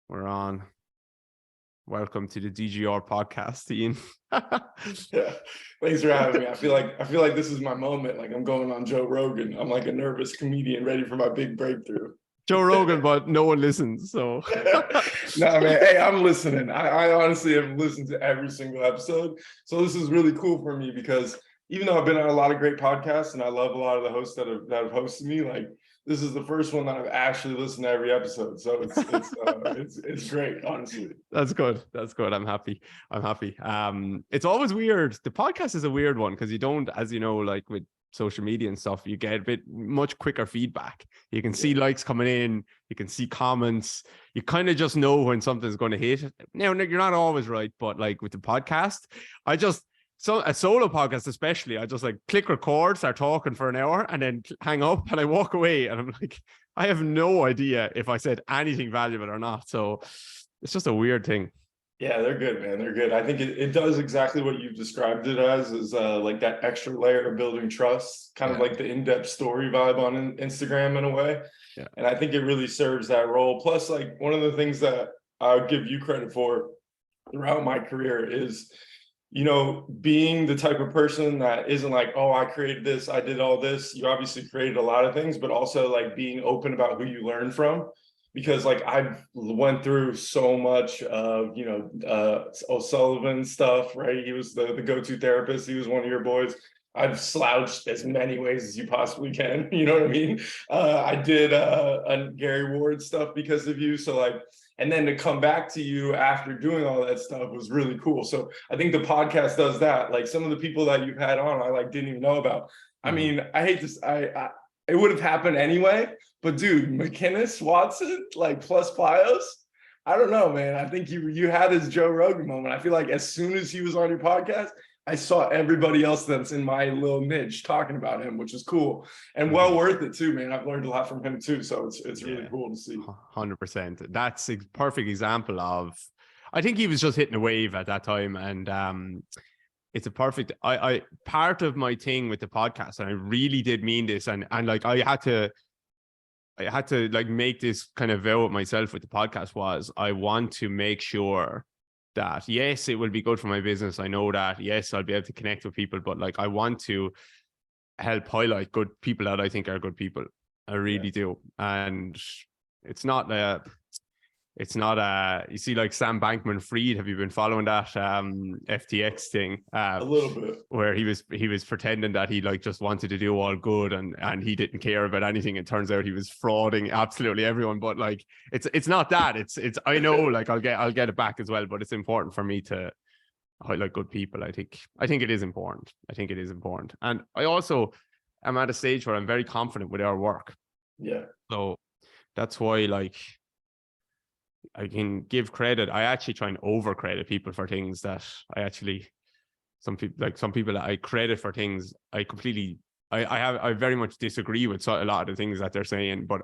We're on. Welcome to the DGR podcast, Ian. Yeah, thanks for having me. I feel like this is my moment. Like I'm going on Joe Rogan. I'm like a nervous comedian ready for my big breakthrough. Joe Rogan, but no one listens. So no, man. Hey, I'm listening. I honestly have listened to every single episode. So this is really cool for me because even though I've been on a lot of great podcasts and I love a lot of the hosts that have hosted me, like this is the first one that I've actually listened to every episode. So it's great, honestly. That's good. I'm happy. It's always weird. The podcast is a weird one because you don't, as you know, like with social media and stuff, you get a bit much quicker feedback. You can see likes coming in, you can see comments, you kind of just know when something's going to hit. Now, you're not always right, but like with the podcast, so a solo podcast especially, I just like click record, start talking for an hour and then hang up and I walk away and I'm like, I have no idea if I said anything valuable or not. So it's just a weird thing. Yeah, they're good, man. They're good. I think it does exactly what you've described it as, is like that extra layer of building trust, kind of like the in-depth story vibe on Instagram in a way. Yeah. And I think it really serves that role. Plus, like one of the things that I would give you credit for throughout my career is, you know, being the type of person that isn't like, oh, I created this, I did all this. You obviously created a lot of things, but also like being open about who you learn from. Because like I've went through so much of, you know, O'Sullivan stuff, right? He was the go-to therapist. He was one of your boys. I've slouched as many ways as you possibly can. You know what I mean? I did Gary Ward stuff because of you. So like, and then to come back to you after doing all that stuff was really cool. So I think the podcast does that. Like some of the people that you've had on, I like didn't even know about. I mean, I hate this. It would have happened anyway, but dude, McKinnis, Watson, like plus Pios, I don't know, man. I think you had his Joe Rogan moment. I feel like as soon as he was on your podcast, I saw everybody else that's in my little niche talking about him, which is cool and well worth it too, man. I've learned a lot from him too, so it's really cool to see. 100%. That's a perfect example of. I think he was just hitting a wave at that time, and it's a perfect. I part of my thing with the podcast, and I really did mean this, and like I had to like make this kind of vow with myself with the podcast was I want to make sure that yes, it will be good for my business. I know that yes, I'll be able to connect with people, but like I want to help highlight good people that I think are good people. I really do, and it's not you see like Sam Bankman-Fried, have you been following that FTX thing? A little bit, where he was pretending that he like just wanted to do all good and he didn't care about anything. It turns out he was frauding absolutely everyone. But like it's not that. It's I know like I'll get it back as well, but it's important for me to highlight good people. I think it is important. And I also am at a stage where I'm very confident with our work. Yeah. So that's why like I can give credit. I actually try and over credit people for things that some people that I credit for things I very much disagree with a lot of the things that they're saying, but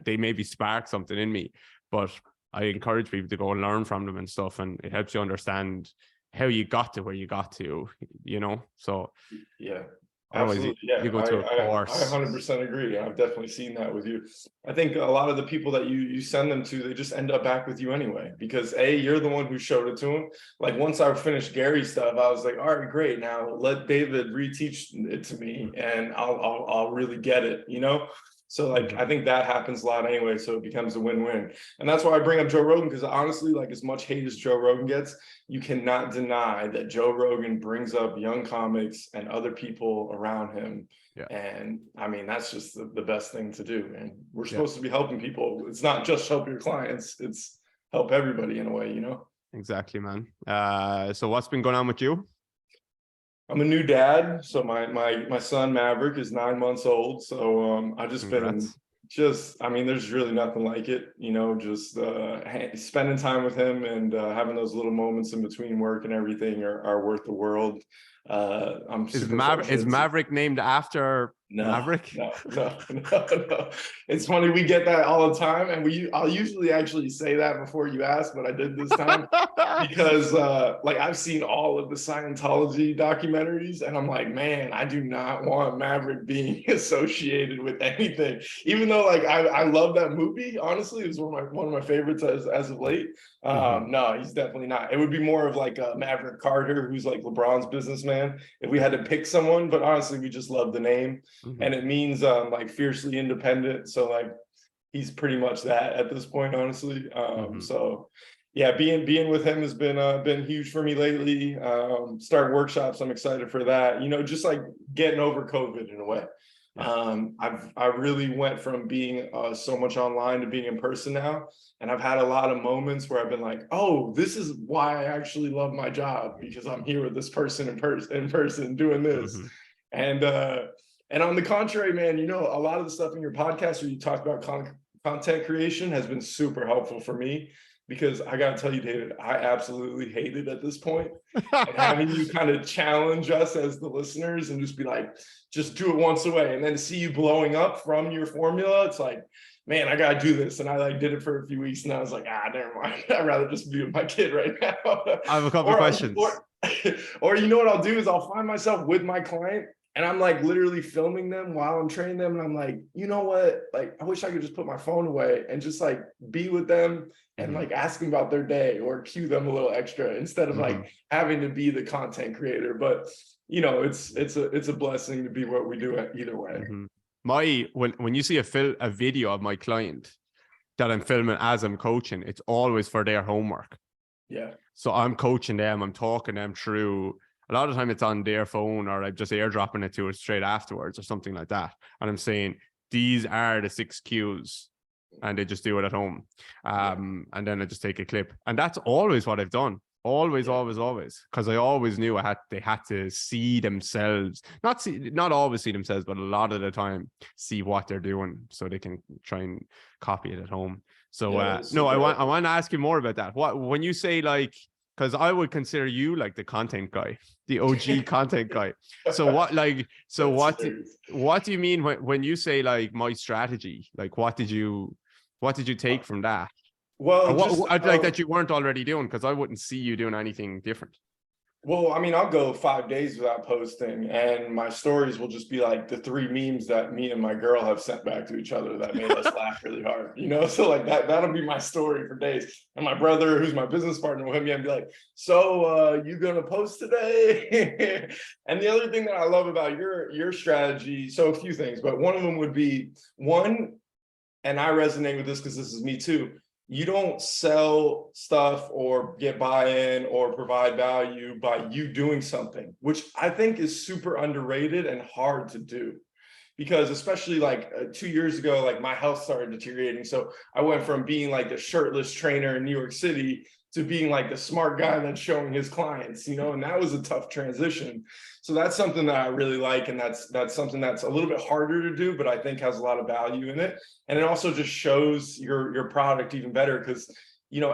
they maybe spark something in me. But I encourage people to go and learn from them and stuff, and it helps you understand how you got to where you got to, you know. So yeah. Absolutely. You go to a course. I 100% agree. I've definitely seen that with you. I think a lot of the people that you send them to, they just end up back with you anyway, because you're the one who showed it to them. Like once I finished Gary's stuff, I was like, all right, great. Now let David reteach it to me and I'll really get it, you know? So like, I think that happens a lot anyway. So it becomes a win-win. And that's why I bring up Joe Rogan, because honestly, like as much hate as Joe Rogan gets, you cannot deny that Joe Rogan brings up young comics and other people around him. Yeah. And I mean, that's just the best thing to do, man. We're supposed to be helping people. It's not just help your clients, it's help everybody in a way, you know? Exactly, man. So what's been going on with you? I'm a new dad, so my son Maverick is 9 months old. So I just Congrats. I mean, there's really nothing like it, you know, just spending time with him and having those little moments in between work and everything are worth the world. Is Maverick named after Maverick? No. It's funny, we get that all the time, and I'll usually actually say that before you ask, but I did this time because like I've seen all of the Scientology documentaries, and I'm like, man, I do not want Maverick being associated with anything. Even though like I love that movie, honestly, it was one of my favorites as of late. No, he's definitely not. It would be more of like a Maverick Carter, who's like LeBron's businessman, if we had to pick someone. But honestly, we just love the name. And it means like fiercely independent. So like he's pretty much that at this point, honestly. So yeah, being with him has been huge for me lately. Start workshops, I'm excited for that. You know, just like getting over COVID in a way. I really went from being so much online to being in person now, and I've had a lot of moments where I've been like, oh, this is why I actually love my job, because I'm here with this person in person doing this. And on the contrary, man, you know, a lot of the stuff in your podcast where you talk about content creation has been super helpful for me, because I got to tell you, David, I absolutely hate it at this point. And having you kind of challenge us as the listeners and just be like, just do it once away, and then to see you blowing up from your formula, it's like, man, I got to do this. And I like did it for a few weeks, and I was like, never mind. I'd rather just be with my kid right now. I have a couple of questions. Or you know what I'll do is I'll find myself with my client, and I'm like literally filming them while I'm training them. And I'm like, you know what? Like, I wish I could just put my phone away and just like be with them and like ask them about their day or cue them a little extra, instead of like having to be the content creator. But you know, it's a blessing to be what we do either way. When you see a video of my client that I'm filming as I'm coaching, it's always for their homework. Yeah. So I'm coaching them, I'm talking them through. A lot of the time it's on their phone, or I'm just airdropping it to it straight afterwards or something like that. And I'm saying, these are the 6 cues, and they just do it at home. And then I just take a clip. And that's always what I've done. Always. Because I always knew they had to see themselves, not always see themselves, but a lot of the time see what they're doing so they can try and copy it at home. So I want to ask you more about that. When you say like, because I would consider you like the content guy, the OG content guy. So what do you mean when you say like my strategy? Like what did you take from that? Well, I'd like that you weren't already doing, because I wouldn't see you doing anything different. Well, I mean, I'll go 5 days without posting, and my stories will just be like the 3 memes that me and my girl have sent back to each other that made us laugh really hard, you know? So like that'll be my story for days. And my brother, who's my business partner, will hit me and be like, so you gonna post today? And the other thing that I love about your strategy, so a few things, but one of them would be, and I resonate with this because this is me too, you don't sell stuff or get buy-in or provide value by you doing something, which I think is super underrated and hard to do. Because especially like 2 years ago, like my health started deteriorating. So I went from being like the shirtless trainer in New York City to being like the smart guy that's showing his clients, you know, and that was a tough transition. So that's something that I really like. And that's something that's a little bit harder to do, but I think has a lot of value in it. And it also just shows your product even better, because, you know,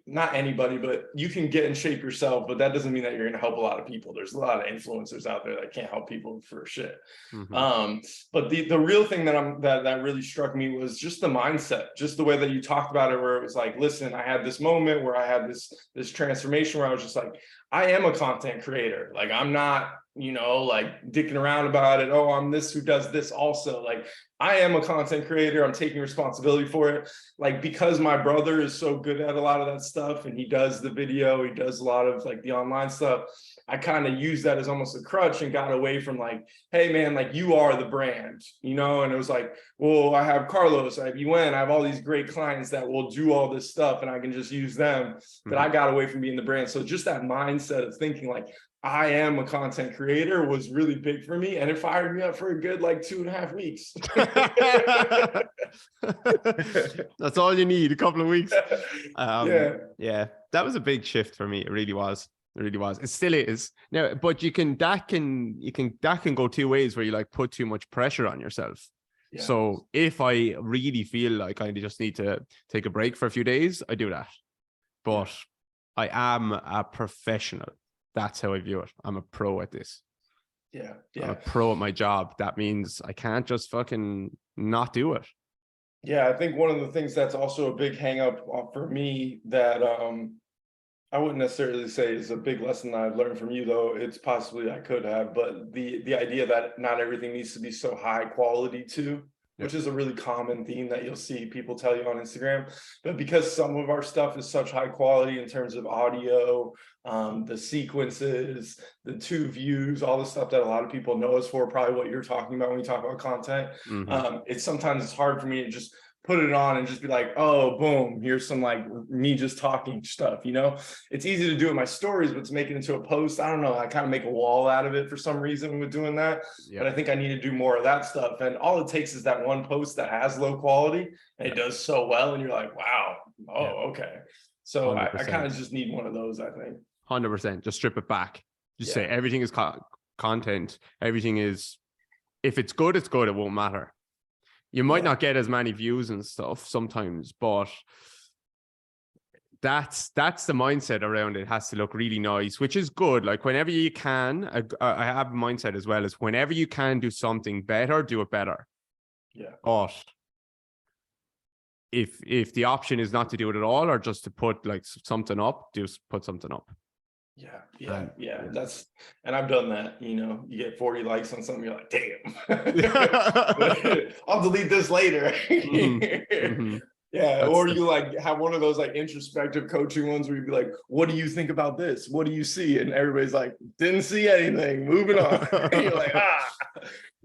not anybody, but you can get in shape yourself, but that doesn't mean that you're going to help a lot of people. There's a lot of influencers out there that can't help people for shit. But the real thing that really struck me was just the mindset, just the way that you talked about it, where it was like, listen, I had this moment where I had this transformation where I was just like, I am a content creator. Like, I'm not, you know, like dicking around about it. Oh, I'm this who does this also. Like, I am a content creator. I'm taking responsibility for it. Like, because my brother is so good at a lot of that stuff, and he does the video, he does a lot of like the online stuff, I kind of use that as almost a crutch and got away from like, hey man, like you are the brand, you know? And it was like, well, I have Carlos, I have UN, I have all these great clients that will do all this stuff and I can just use them. But I got away from being the brand. So just that mindset of thinking like, I am a content creator was really big for me, and it fired me up for a good like 2.5 weeks. That's all you need, a couple of weeks. Yeah, that was a big shift for me. It really was. It still is now, but that can go 2 ways, where you like put too much pressure on yourself. Yeah. So if I really feel like I just need to take a break for a few days, I do that. But I am a professional. That's how I view it. I'm a pro at this. Yeah. I'm a pro at my job. That means I can't just fucking not do it. Yeah, I think one of the things that's also a big hang up for me that I wouldn't necessarily say is a big lesson that I've learned from you, though it's possibly I could have, but the idea that not everything needs to be so high quality too, which is a really common theme that you'll see people tell you on Instagram. But because some of our stuff is such high quality in terms of audio, the sequences, the 2 views, all the stuff that a lot of people know us for, probably what you're talking about when you talk about content. It's sometimes hard for me to just put it on and just be like, oh, boom, here's some like me just talking stuff, you know? It's easy to do in my stories, but to make it into a post, I don't know, I kind of make a wall out of it for some reason with doing that. But I think I need to do more of that stuff. And all it takes is that one post that has low quality and it does so well. And you're like, wow, okay. So I kind of just need one of those, I think. 100%. Just strip it back. Just say everything is content. Everything is, if it's good, it's good. It won't matter. You might not get as many views and stuff sometimes, but that's the mindset around it. It has to look really nice, which is good. Like whenever you can, I have a mindset as well, is whenever you can do something better, do it better. Yeah. But if the option is not to do it at all, or just to put like something up, just put something up. Yeah. That's, and I've done that, you know, you get 40 likes on something, you're like, damn, I'll delete this later. Yeah. Or you like have one of those like introspective coaching ones where you'd be like, what do you think about this? What do you see? And everybody's like, didn't see anything, moving on. And you're like,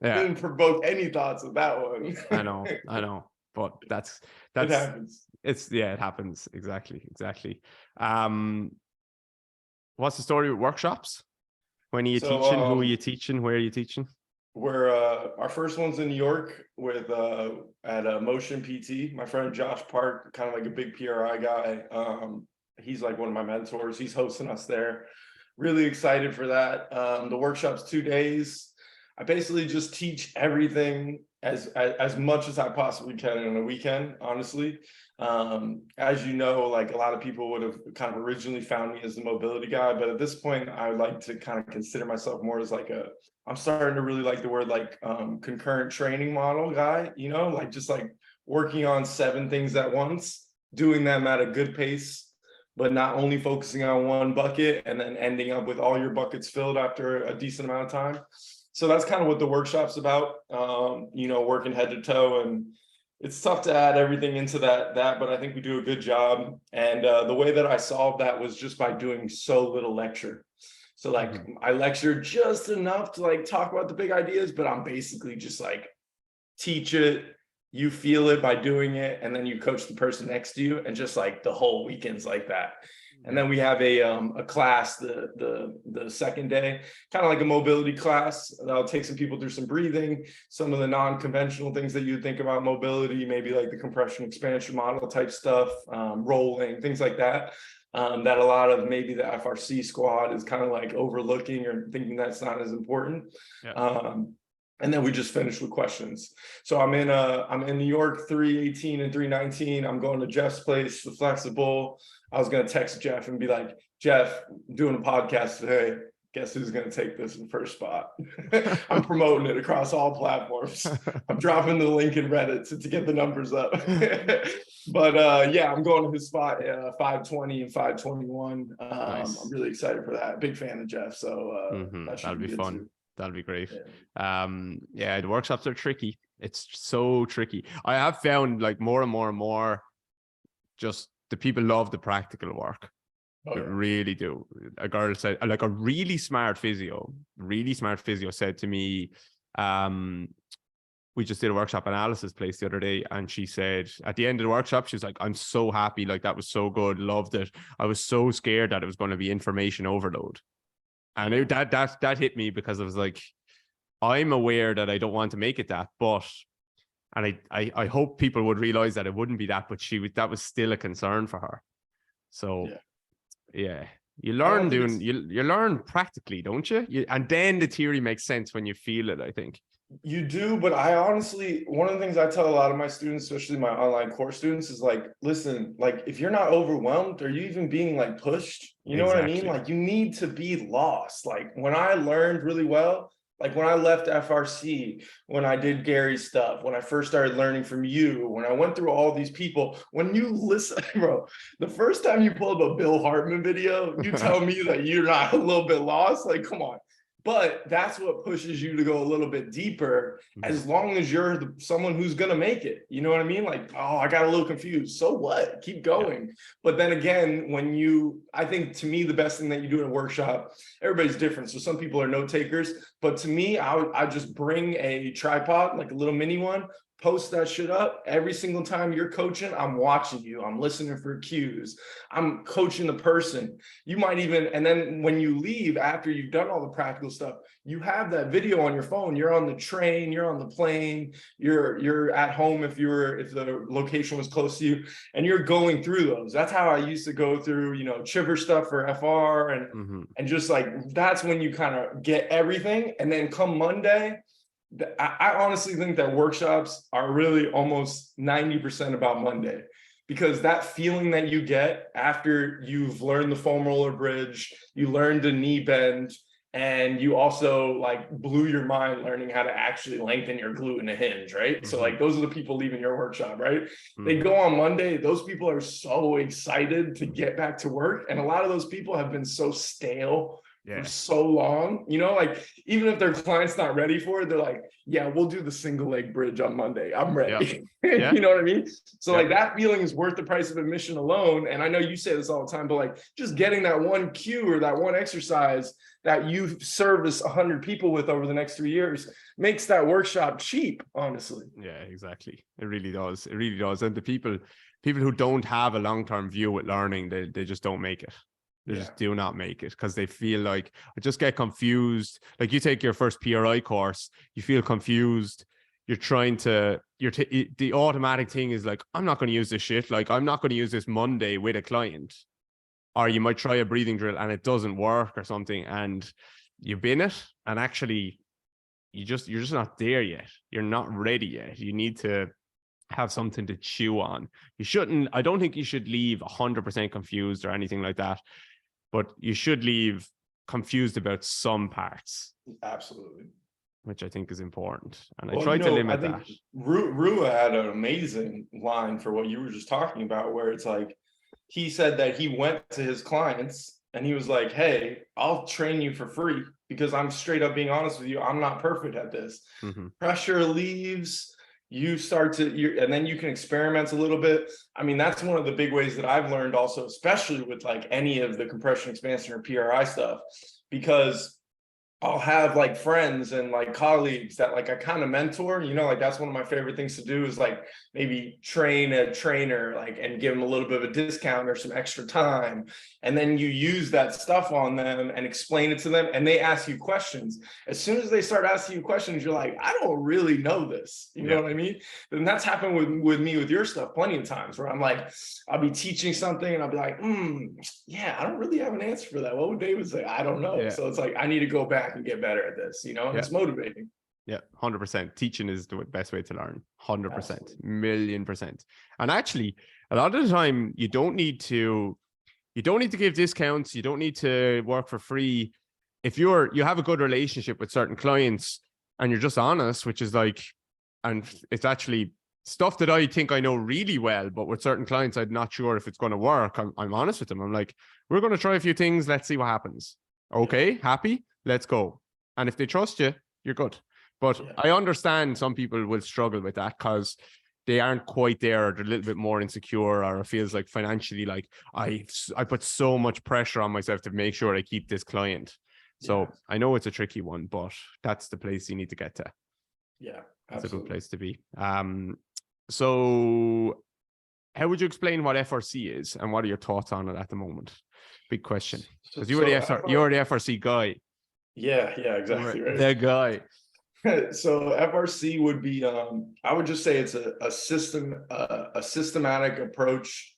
didn't provoke any thoughts of that one. I know. But that's it happens. It happens. Exactly. What's the story with workshops? When are you teaching? Who are you teaching? Where are you teaching? We're our first one's in New York with at Motion PT. My friend Josh Park, kind of like a big PRI guy. He's like one of my mentors. He's hosting us there. Really excited for that. The workshop's 2 days. I basically just teach everything as much as I possibly can in a weekend, honestly. As you know, like a lot of people would have kind of originally found me as the mobility guy, but at this point, I would like to kind of consider myself more as like I'm starting to really like the word like concurrent training model guy, you know, like just like working on 7 things at once, doing them at a good pace, but not only focusing on one bucket and then ending up with all your buckets filled after a decent amount of time. So that's kind of what the workshop's about, you know, working head to toe. And it's tough to add everything into that, but I think we do a good job. And the way that I solved that was just by doing so little lecture. So like I lecture just enough to like talk about the big ideas, but I'm basically just like teach it, you feel it by doing it, and then you coach the person next to you, and just like the whole weekend's like that. And then we have a class the second day, kind of like a mobility class. That'll take some people through some breathing, some of the non-conventional things that you think about mobility, maybe like the compression expansion model type stuff, rolling, things like that. That a lot of maybe the FRC squad is kind of like overlooking or thinking that's not as important. And then we just finished with questions. So I'm in New York 3/18 and 3/19. I'm going to Jeff's place, the Flexible. I was gonna text Jeff and be like, Jeff, I'm doing a podcast today. Guess who's gonna take this in first spot? I'm promoting it across all platforms. I'm dropping the link in Reddit to get the numbers up. But yeah, I'm going to his spot 520 and 521. Nice. I'm really excited for that. Big fan of Jeff. So that'll be fun. Too. That'll be great. Yeah, the workshops are tricky. It's so tricky. I have found like more and more, just the people love the practical work. They really do. A girl said, like a really smart physio said to me, we just did a workshop analysis place the other day, and she said at the end of the workshop, she was like, I'm so happy, like that was so good, loved it. I was so scared that it was going to be information overload. And that hit me, because I was like, I'm aware that I don't want to make it that, but, and I hope people would realize that it wouldn't be that, but that was still a concern for her. So yeah, you learn you learn practically, don't you? And then the theory makes sense when you feel it, I think. You do, but I honestly, one of the things I tell a lot of my students, especially my online course students, is like, listen, like if you're not overwhelmed, are you even being like pushed? You know what I mean? Like you need to be lost. Like when I learned really well, Like when I left FRC, when I did Gary's stuff, when I first started learning from you, when I went through all these people, when you listen, bro, the first time you pull up a Bill Hartman video, you tell me that you're not a little bit lost. Like, come on. But that's what pushes you to go a little bit deeper, as long as you're someone who's going to make it. You know what I mean? Like, oh, I got a little confused. So what? Keep going. Yeah. But then again, I think to me, the best thing that you do in a workshop, everybody's different. So some people are note takers, but to me, I just bring a tripod, like a little mini one, post that shit up. Every single time you're coaching, I'm watching you. I'm listening for cues. I'm coaching the person. You might even, and then when you leave, after you've done all the practical stuff, you have that video on your phone. You're on the train, you're on the plane, you're at home if the location was close to you, and you're going through those. That's how I used to go through, Chipper stuff for FR and just like, that's when you kind of get everything. And then come Monday, I honestly think that workshops are really almost 90% about Monday, because that feeling that you get after you've learned the foam roller bridge, you learned a knee bend, and you also like blew your mind learning how to actually lengthen your glute in a hinge, right? So like those are the people leaving your workshop, right? They go on Monday, those people are so excited to get back to work. And a lot of those people have been so stale for so long, like even if their client's not ready for it, they're like, yeah, we'll do the single leg bridge on Monday. I'm ready. Yeah. You know what I mean? So like that feeling is worth the price of admission alone. And I know you say this all the time, but like just getting that one cue or that one exercise that you service 100 people with over the next 3 years makes that workshop cheap, honestly. Yeah, exactly. It really does. It really does. And the people who don't have a long-term view with learning, they just don't make it. They just do not make it because they feel like, I just get confused. Like you take your first PRI course, you feel confused. The automatic thing is like, I'm not going to use this shit. Like, I'm not going to use this Monday with a client. Or you might try a breathing drill and it doesn't work or something. And you've been it. And actually, you're just not there yet. You're not ready yet. You need to have something to chew on. I don't think you should leave 100% confused or anything like that. But you should leave confused about some parts. Absolutely. Which I think is important. And I try to limit that. Rua had an amazing line for what you were just talking about, where it's like, he said that he went to his clients and he was like, hey, I'll train you for free because I'm straight up being honest with you. I'm not perfect at this. Pressure leaves. You start and then you can experiment a little bit. I mean, that's one of the big ways that I've learned also, especially with like any of the compression, expansion, or PRI stuff, because I'll have like friends and like colleagues that like I kind of mentor, like that's one of my favorite things to do is like maybe train a trainer, like, and give them a little bit of a discount or some extra time. And then you use that stuff on them and explain it to them. And they ask you questions. As soon as they start asking you questions, you're like, I don't really know this. You know what I mean? And that's happened with me with your stuff plenty of times where I'm like, I'll be teaching something and I'll be like, I don't really have an answer for that. What would David say? I don't know. So it's like, I need to go back and get better at this, and it's motivating. Yeah, 100%. Teaching is the best way to learn. 100%, million%. And actually, a lot of the time, you don't need to give discounts. You don't need to work for free. If you have a good relationship with certain clients and you're just honest, which is like, and it's actually stuff that I think I know really well, but with certain clients, I'm not sure if it's going to work. I'm honest with them. I'm like, we're going to try a few things. Let's see what happens. Okay, happy? Let's go. And if they trust you, you're good. But I understand some people will struggle with that because they aren't quite there, or they're a little bit more insecure, or it feels like financially, like I put so much pressure on myself to make sure I keep this client. So I know it's a tricky one, but that's the place you need to get to. Yeah, that's a good place to be. So how would you explain what FRC is and what are your thoughts on it at the moment? Big question. Because you're the FRC guy. Yeah, exactly. Right. The guy. So FRC would be, I would just say it's a systematic approach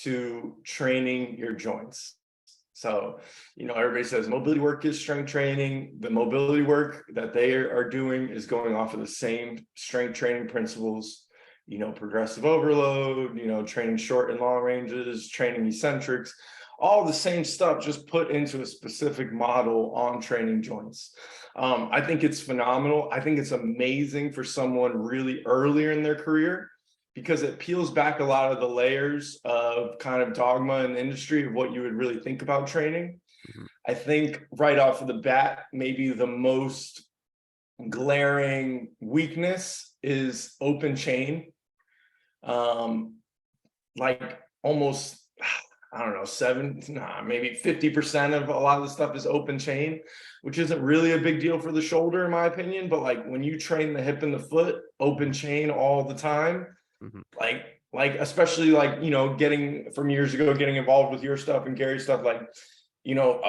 to training your joints. So, everybody says mobility work is strength training. The mobility work that they are doing is going off of the same strength training principles, progressive overload, training short and long ranges, training eccentrics, all the same stuff, just put into a specific model on training joints. I think it's phenomenal. I think it's amazing for someone really earlier in their career, because it peels back a lot of the layers of kind of dogma in the industry of what you would really think about training. I think right off of the bat, maybe the most glaring weakness is open chain. Like almost, I don't know, maybe 50% of a lot of the stuff is open chain, which isn't really a big deal for the shoulder, in my opinion. But like when you train the hip and the foot, open chain all the time, like especially like, you know, getting from years ago, getting involved with your stuff and Gary's stuff, like, you know,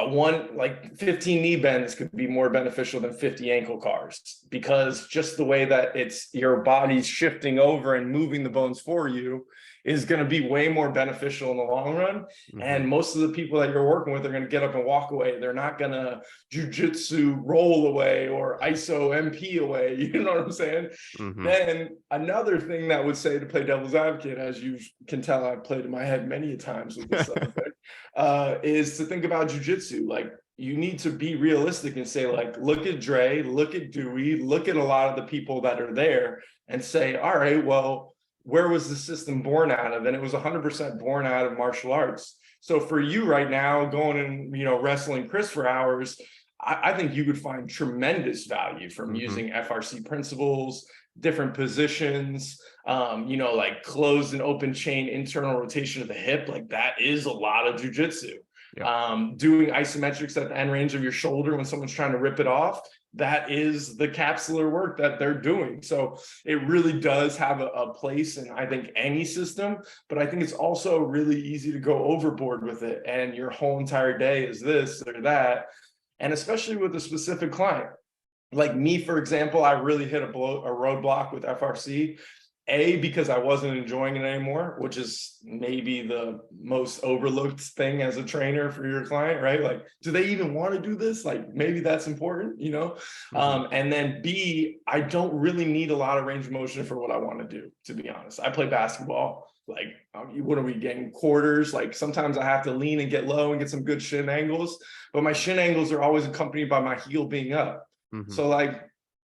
15 knee bends could be more beneficial than 50 ankle cars, because just the way that it's your body's shifting over and moving the bones for you is going to be way more beneficial in the long run. And most of the people that you're working with are going to get up and walk away. They're not going to Jiu Jitsu roll away or ISO MP away. You know what I'm saying? Then another thing that would say, to play devil's advocate, as you can tell, I've played in my head many a times with this subject, is to think about Jiu Jitsu. Like, you need to be realistic and say, like, look at Dre, look at Dewey, look at a lot of the people that are there and say, all right, well, where was the system born out of? And it was 100% born out of martial arts. So for you right now, going and, you know, wrestling Chris for hours, I think you would find tremendous value from using FRC principles, different positions, you know, like closed and open chain internal rotation of the hip. Like that is a lot of jujitsu. Doing isometrics at the end range of your shoulder when someone's trying to rip it off, that is the capsular work that they're doing. So it really does have a place in, I think, any system, but I think it's also really easy to go overboard with it. And your whole entire day is this or that. And especially with a specific client, like me, for example, I really hit a roadblock with FRC. Because I wasn't enjoying it anymore, which is maybe the most overlooked thing as a trainer for your client, right? Like, do they even want to do this? Like, maybe that's important, you know? And then B, I don't really need a lot of range of motion for what I want to do, to be honest. I play basketball. Like, what are we getting? Quarters? Like, sometimes I have to lean and get low and get some good shin angles, but my shin angles are always accompanied by my heel being up. So like,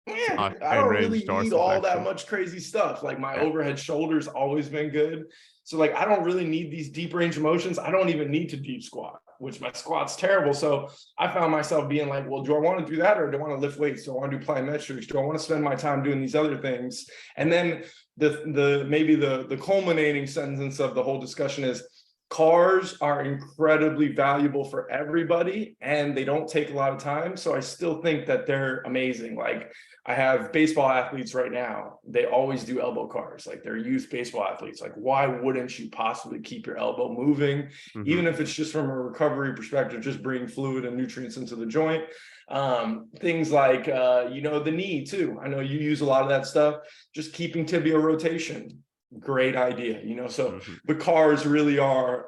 I don't really need all that much crazy stuff. Like my overhead shoulder's always been good. So like, I don't really need these deep range of motions. I don't even need to deep squat, which my squat's terrible. So I found myself being like, well, do I want to do that? Or do I want to lift weights? Do I want to do plyometrics? Do I want to spend my time doing these other things? And then the culminating sentence of the whole discussion is, cars are incredibly valuable for everybody and they don't take a lot of time. So I still think that they're amazing. Like, I have baseball athletes right now. They always do elbow cars. Like, they're youth baseball athletes. Like, why wouldn't you possibly keep your elbow moving? Even if it's just from a recovery perspective, just bringing fluid and nutrients into the joint. Things like, you know, the knee too. I know you use a lot of that stuff. Just keeping tibial rotation. Great idea, you know. So the cars really are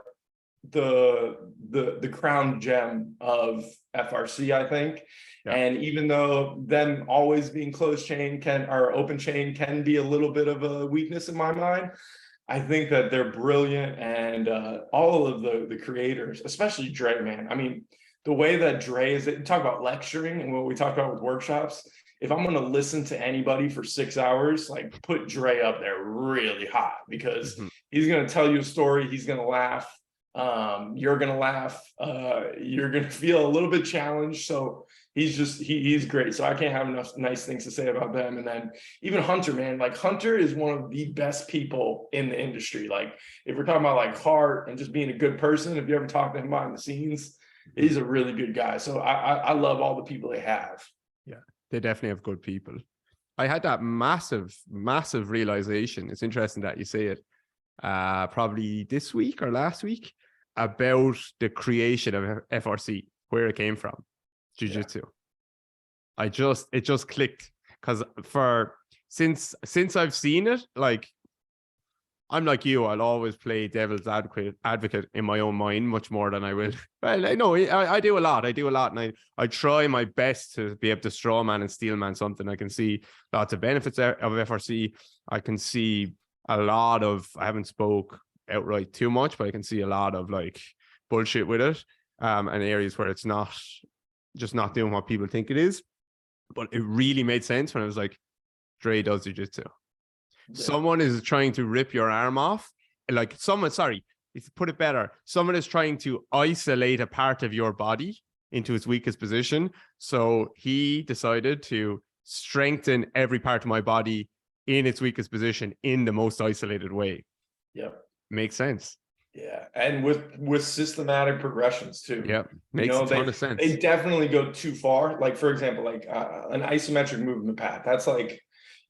the crown gem of FRC, I think. And even though them always being closed chain or open chain can be a little bit of a weakness in my mind, I think that they're brilliant. And all of the creators, especially Dre, man. I mean, the way that Dre is, talk about lecturing and what we talk about with workshops. If I'm going to listen to anybody for 6 hours, like, put Dre up there really hot, because he's going to tell you a story. He's going to laugh. You're going to laugh. You're going to feel a little bit challenged. So he's great. So I can't have enough nice things to say about them. And then even Hunter, man, like, Hunter is one of the best people in the industry. Like, if we're talking about like heart and just being a good person, if you ever talk to him behind the scenes, he's a really good guy. So I love all the people they have. Yeah. They definitely have good people. I had that massive realization. It's interesting that you say it, probably this week or last week, about the creation of FRC, where it came from, Jiu Jitsu. It just clicked, because since I've seen it, like, I'm like you, I'll always play devil's advocate in my own mind much more than I will. Well, I know I do a lot. And I try my best to be able to straw man and steel man something. I can see lots of benefits of FRC. I can see a lot of, I haven't spoke outright too much, but I can see a lot of like bullshit with it, and areas where it's not doing what people think it is. But it really made sense when I was like, Dre does jiu-jitsu. Someone is trying to rip your arm off. Like put it better. Someone is trying to isolate a part of your body into its weakest position. So he decided to strengthen every part of my body in its weakest position in the most isolated way. Yep. Makes sense. Yeah. And with systematic progressions too. Yeah. Makes a ton of sense. They definitely go too far. Like, for example, like an isometric movement path. That's like,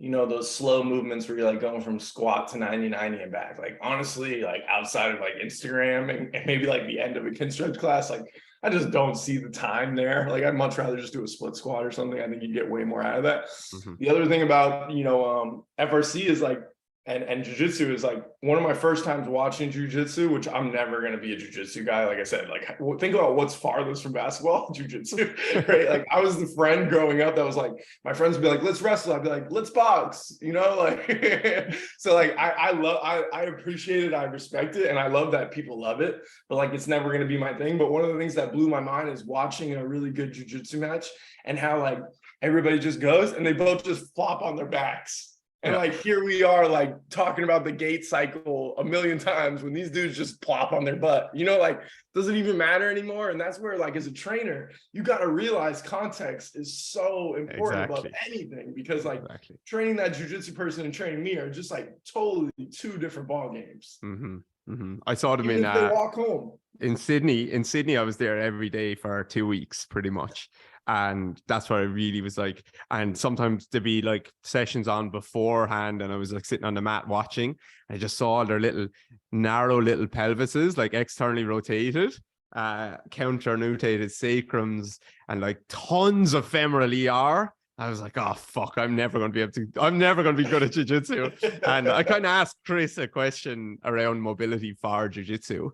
those slow movements where you're like going from squat to 90-90 and back. Like, honestly, like outside of like Instagram and maybe like the end of a Kinstretch class, like I just don't see the time there. Like, I'd much rather just do a split squat or something. I think you get way more out of that. Mm-hmm. The other thing about, FRC is like, and jiu-jitsu is like one of my first times watching jiu-jitsu, which I'm never going to be a jiu-jitsu guy. Like I said, like think about what's farthest from basketball, jiu-jitsu, right? Like I was the friend growing up that was like, my friends would be like, let's wrestle. I'd be like, let's box, like, so like, I appreciate it. I respect it. And I love that people love it, but like, it's never going to be my thing. But one of the things that blew my mind is watching a really good jiu-jitsu match and how like everybody just goes and they both just flop on their backs. And like, here we are, like talking about the gate cycle a million times when these dudes just plop on their butt, like, doesn't even matter anymore. And that's where, like, as a trainer, you got to realize context is so important above anything, because like training that jiu-jitsu person and training me are just like totally two different ball games. Mm-hmm. Mm-hmm. I saw them Even if they walk home. In Sydney, I was there every day for 2 weeks, pretty much. And that's what I really was like. And sometimes there'd be like sessions on beforehand, and I was like sitting on the mat watching. I just saw their narrow little pelvises, like externally rotated, counter rotated sacrums, and like tons of femoral ER. I was like, oh fuck, I'm never going to be good at jiu-jitsu. And I kind of asked Chris a question around mobility for jiu-jitsu.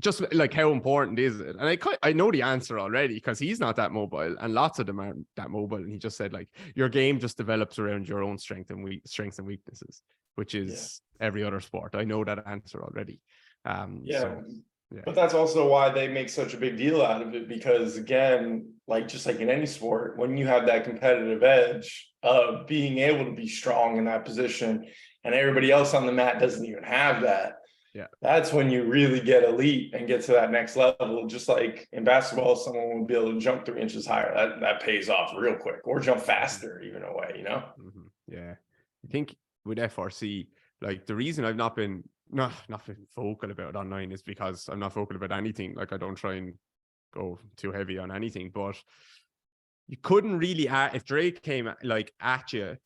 Just like, how important is it? And I know the answer already, because he's not that mobile and lots of them aren't that mobile. And he just said, like, your game just develops around your own strengths and weaknesses, which is every other sport. I know that answer already. But that's also why they make such a big deal out of it, because again, like just like in any sport, when you have that competitive edge of being able to be strong in that position and everybody else on the mat doesn't even have that, that's when you really get elite and get to that next level. Just like in basketball, someone will be able to jump 3 inches higher. That pays off real quick, or jump faster even a way, Mm-hmm. Yeah. I think with FRC, like the reason I've not been vocal about it online is because I'm not vocal about anything. Like, I don't try and go too heavy on anything, but you couldn't really, if Drake came like at you,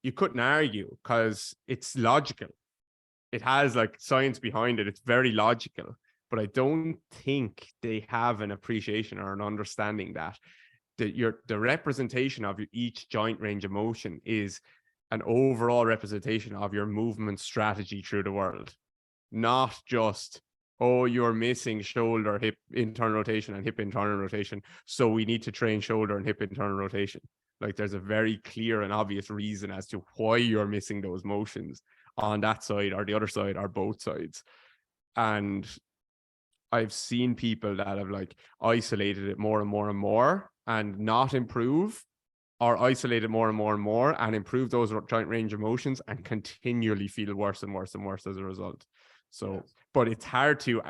you couldn't argue, because it's logical. It has like science behind it. It's very logical, but I don't think they have an appreciation or an understanding that the representation of each joint range of motion is an overall representation of your movement strategy through the world, not just, oh, you're missing shoulder, hip internal rotation and hip internal rotation, so we need to train shoulder and hip internal rotation. Like, there's a very clear and obvious reason as to why you're missing those motions on that side or the other side or both sides. And I've seen people that have like isolated it more and more and more and not improve, or isolate it more and more and more and improve those joint range of motions and continually feel worse and worse and worse as a result. So, but it's hard to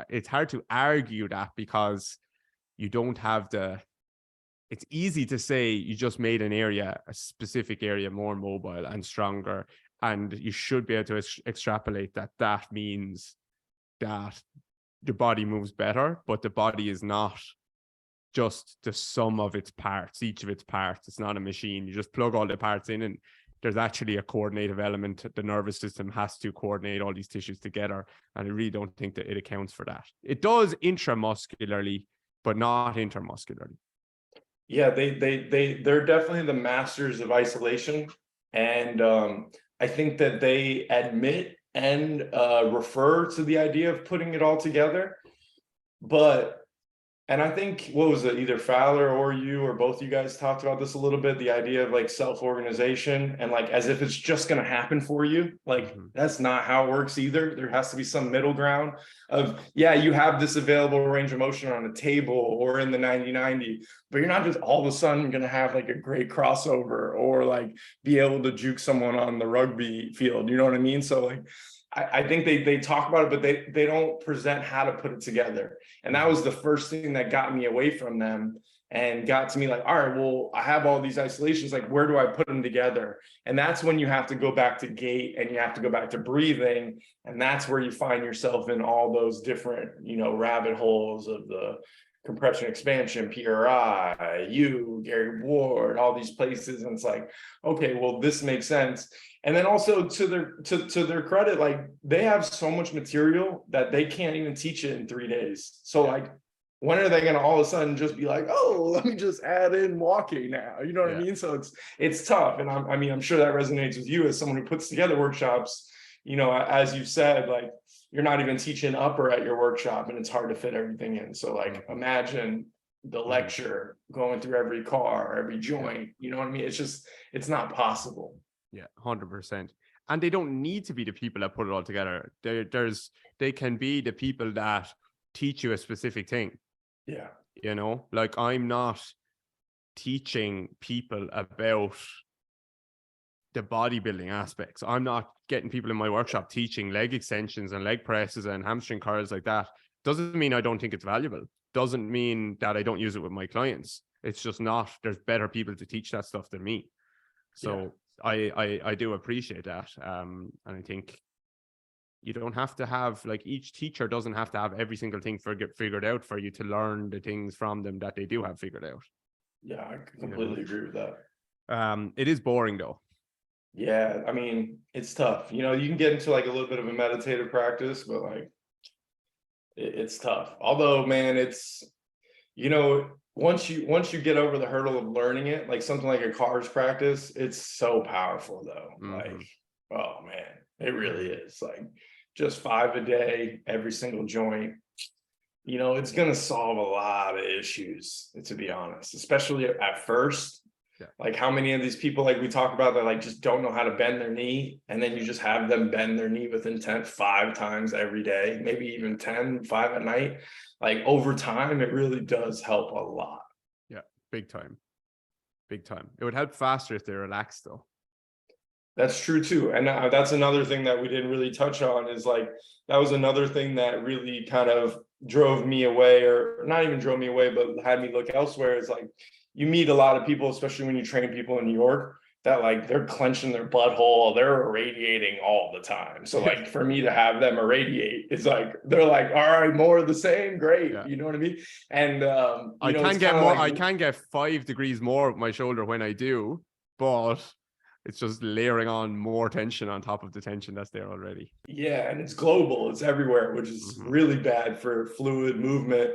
argue that, because you don't have it's easy to say you just made a specific area more mobile and stronger, and you should be able to extrapolate that means that the body moves better, but the body is not just the sum of its parts, each of its parts. It's not a machine. You just plug all the parts in, and there's actually a coordinative element. The nervous system has to coordinate all these tissues together, and I really don't think that it accounts for that. It does intramuscularly, but not intermuscularly. Yeah, they're definitely the masters of isolation, and I think that they admit and refer to the idea of putting it all together, but And I think, what was it, either Fowler or you or both you guys talked about this a little bit, the idea of like self-organization and like as if it's just going to happen for you. Like that's not how it works either. There has to be some middle ground of, yeah, you have this available range of motion on a table or in the 90-90, but you're not just all of a sudden going to have like a great crossover or like be able to juke someone on the rugby field. You know what I mean? So like, I think they talk about it, but they don't present how to put it together. And that was the first thing that got me away from them and got to me like, all right, well, I have all these isolations. Like, where do I put them together? And that's when you have to go back to gait and you have to go back to breathing. And that's where you find yourself in all those different, rabbit holes of the compression expansion, PRI, Gary Ward, all these places. And it's like, okay, well, this makes sense. And then also to their credit, like they have so much material that they can't even teach it in 3 days. So like, when are they going to all of a sudden just be like, oh, let me just add in walking now? You know what I mean? So it's tough. And I'm sure that resonates with you as someone who puts together workshops, as you said, like you're not even teaching upper at your workshop and it's hard to fit everything in. So like, imagine the lecture going through every car, every joint, you know what I mean? It's not possible. Yeah, 100%. And they don't need to be the people that put it all together. They can be the people that teach you a specific thing. Yeah. Like I'm not teaching people about the bodybuilding aspects. I'm not getting people in my workshop teaching leg extensions and leg presses and hamstring curls like that. Doesn't mean I don't think it's valuable. Doesn't mean that I don't use it with my clients. It's just not, there's better people to teach that stuff than me. So I do appreciate that. And I think you don't have to have, like, each teacher doesn't have to have every single thing figured out for you to learn the things from them that they do have figured out. Yeah, I completely agree with that. It is boring though. Yeah, I mean, it's tough. You can get into like a little bit of a meditative practice, but like it's tough. Although, man, it's once you get over the hurdle of learning it, like something like a cars practice, it's so powerful though. Like, oh man, it really is. Like just 5 a day, every single joint, it's going to solve a lot of issues, to be honest, especially at first. Yeah. Like how many of these people, like we talk about, that like just don't know how to bend their knee, and then you just have them bend their knee with intent 5 times every day, maybe even 10, 5 at night. Like over time, it really does help a lot. Yeah, big time. Big time. It would help faster if they're relaxed though. That's true too. And that's another thing that we didn't really touch on, is like, that was another thing that really kind of drove me away, or not even drove me away, but had me look elsewhere. Is like, you meet a lot of people, especially when you train people in New York, that like they're clenching their butthole, they're irradiating all the time. So like for me to have them irradiate, it's like, they're like, all right, more of the same, great. Yeah. You know what I mean? And I can get more, I can get 5 degrees more with my shoulder when I do, but it's just layering on more tension on top of the tension that's there already. Yeah, and it's global, it's everywhere, which is really bad for fluid movement,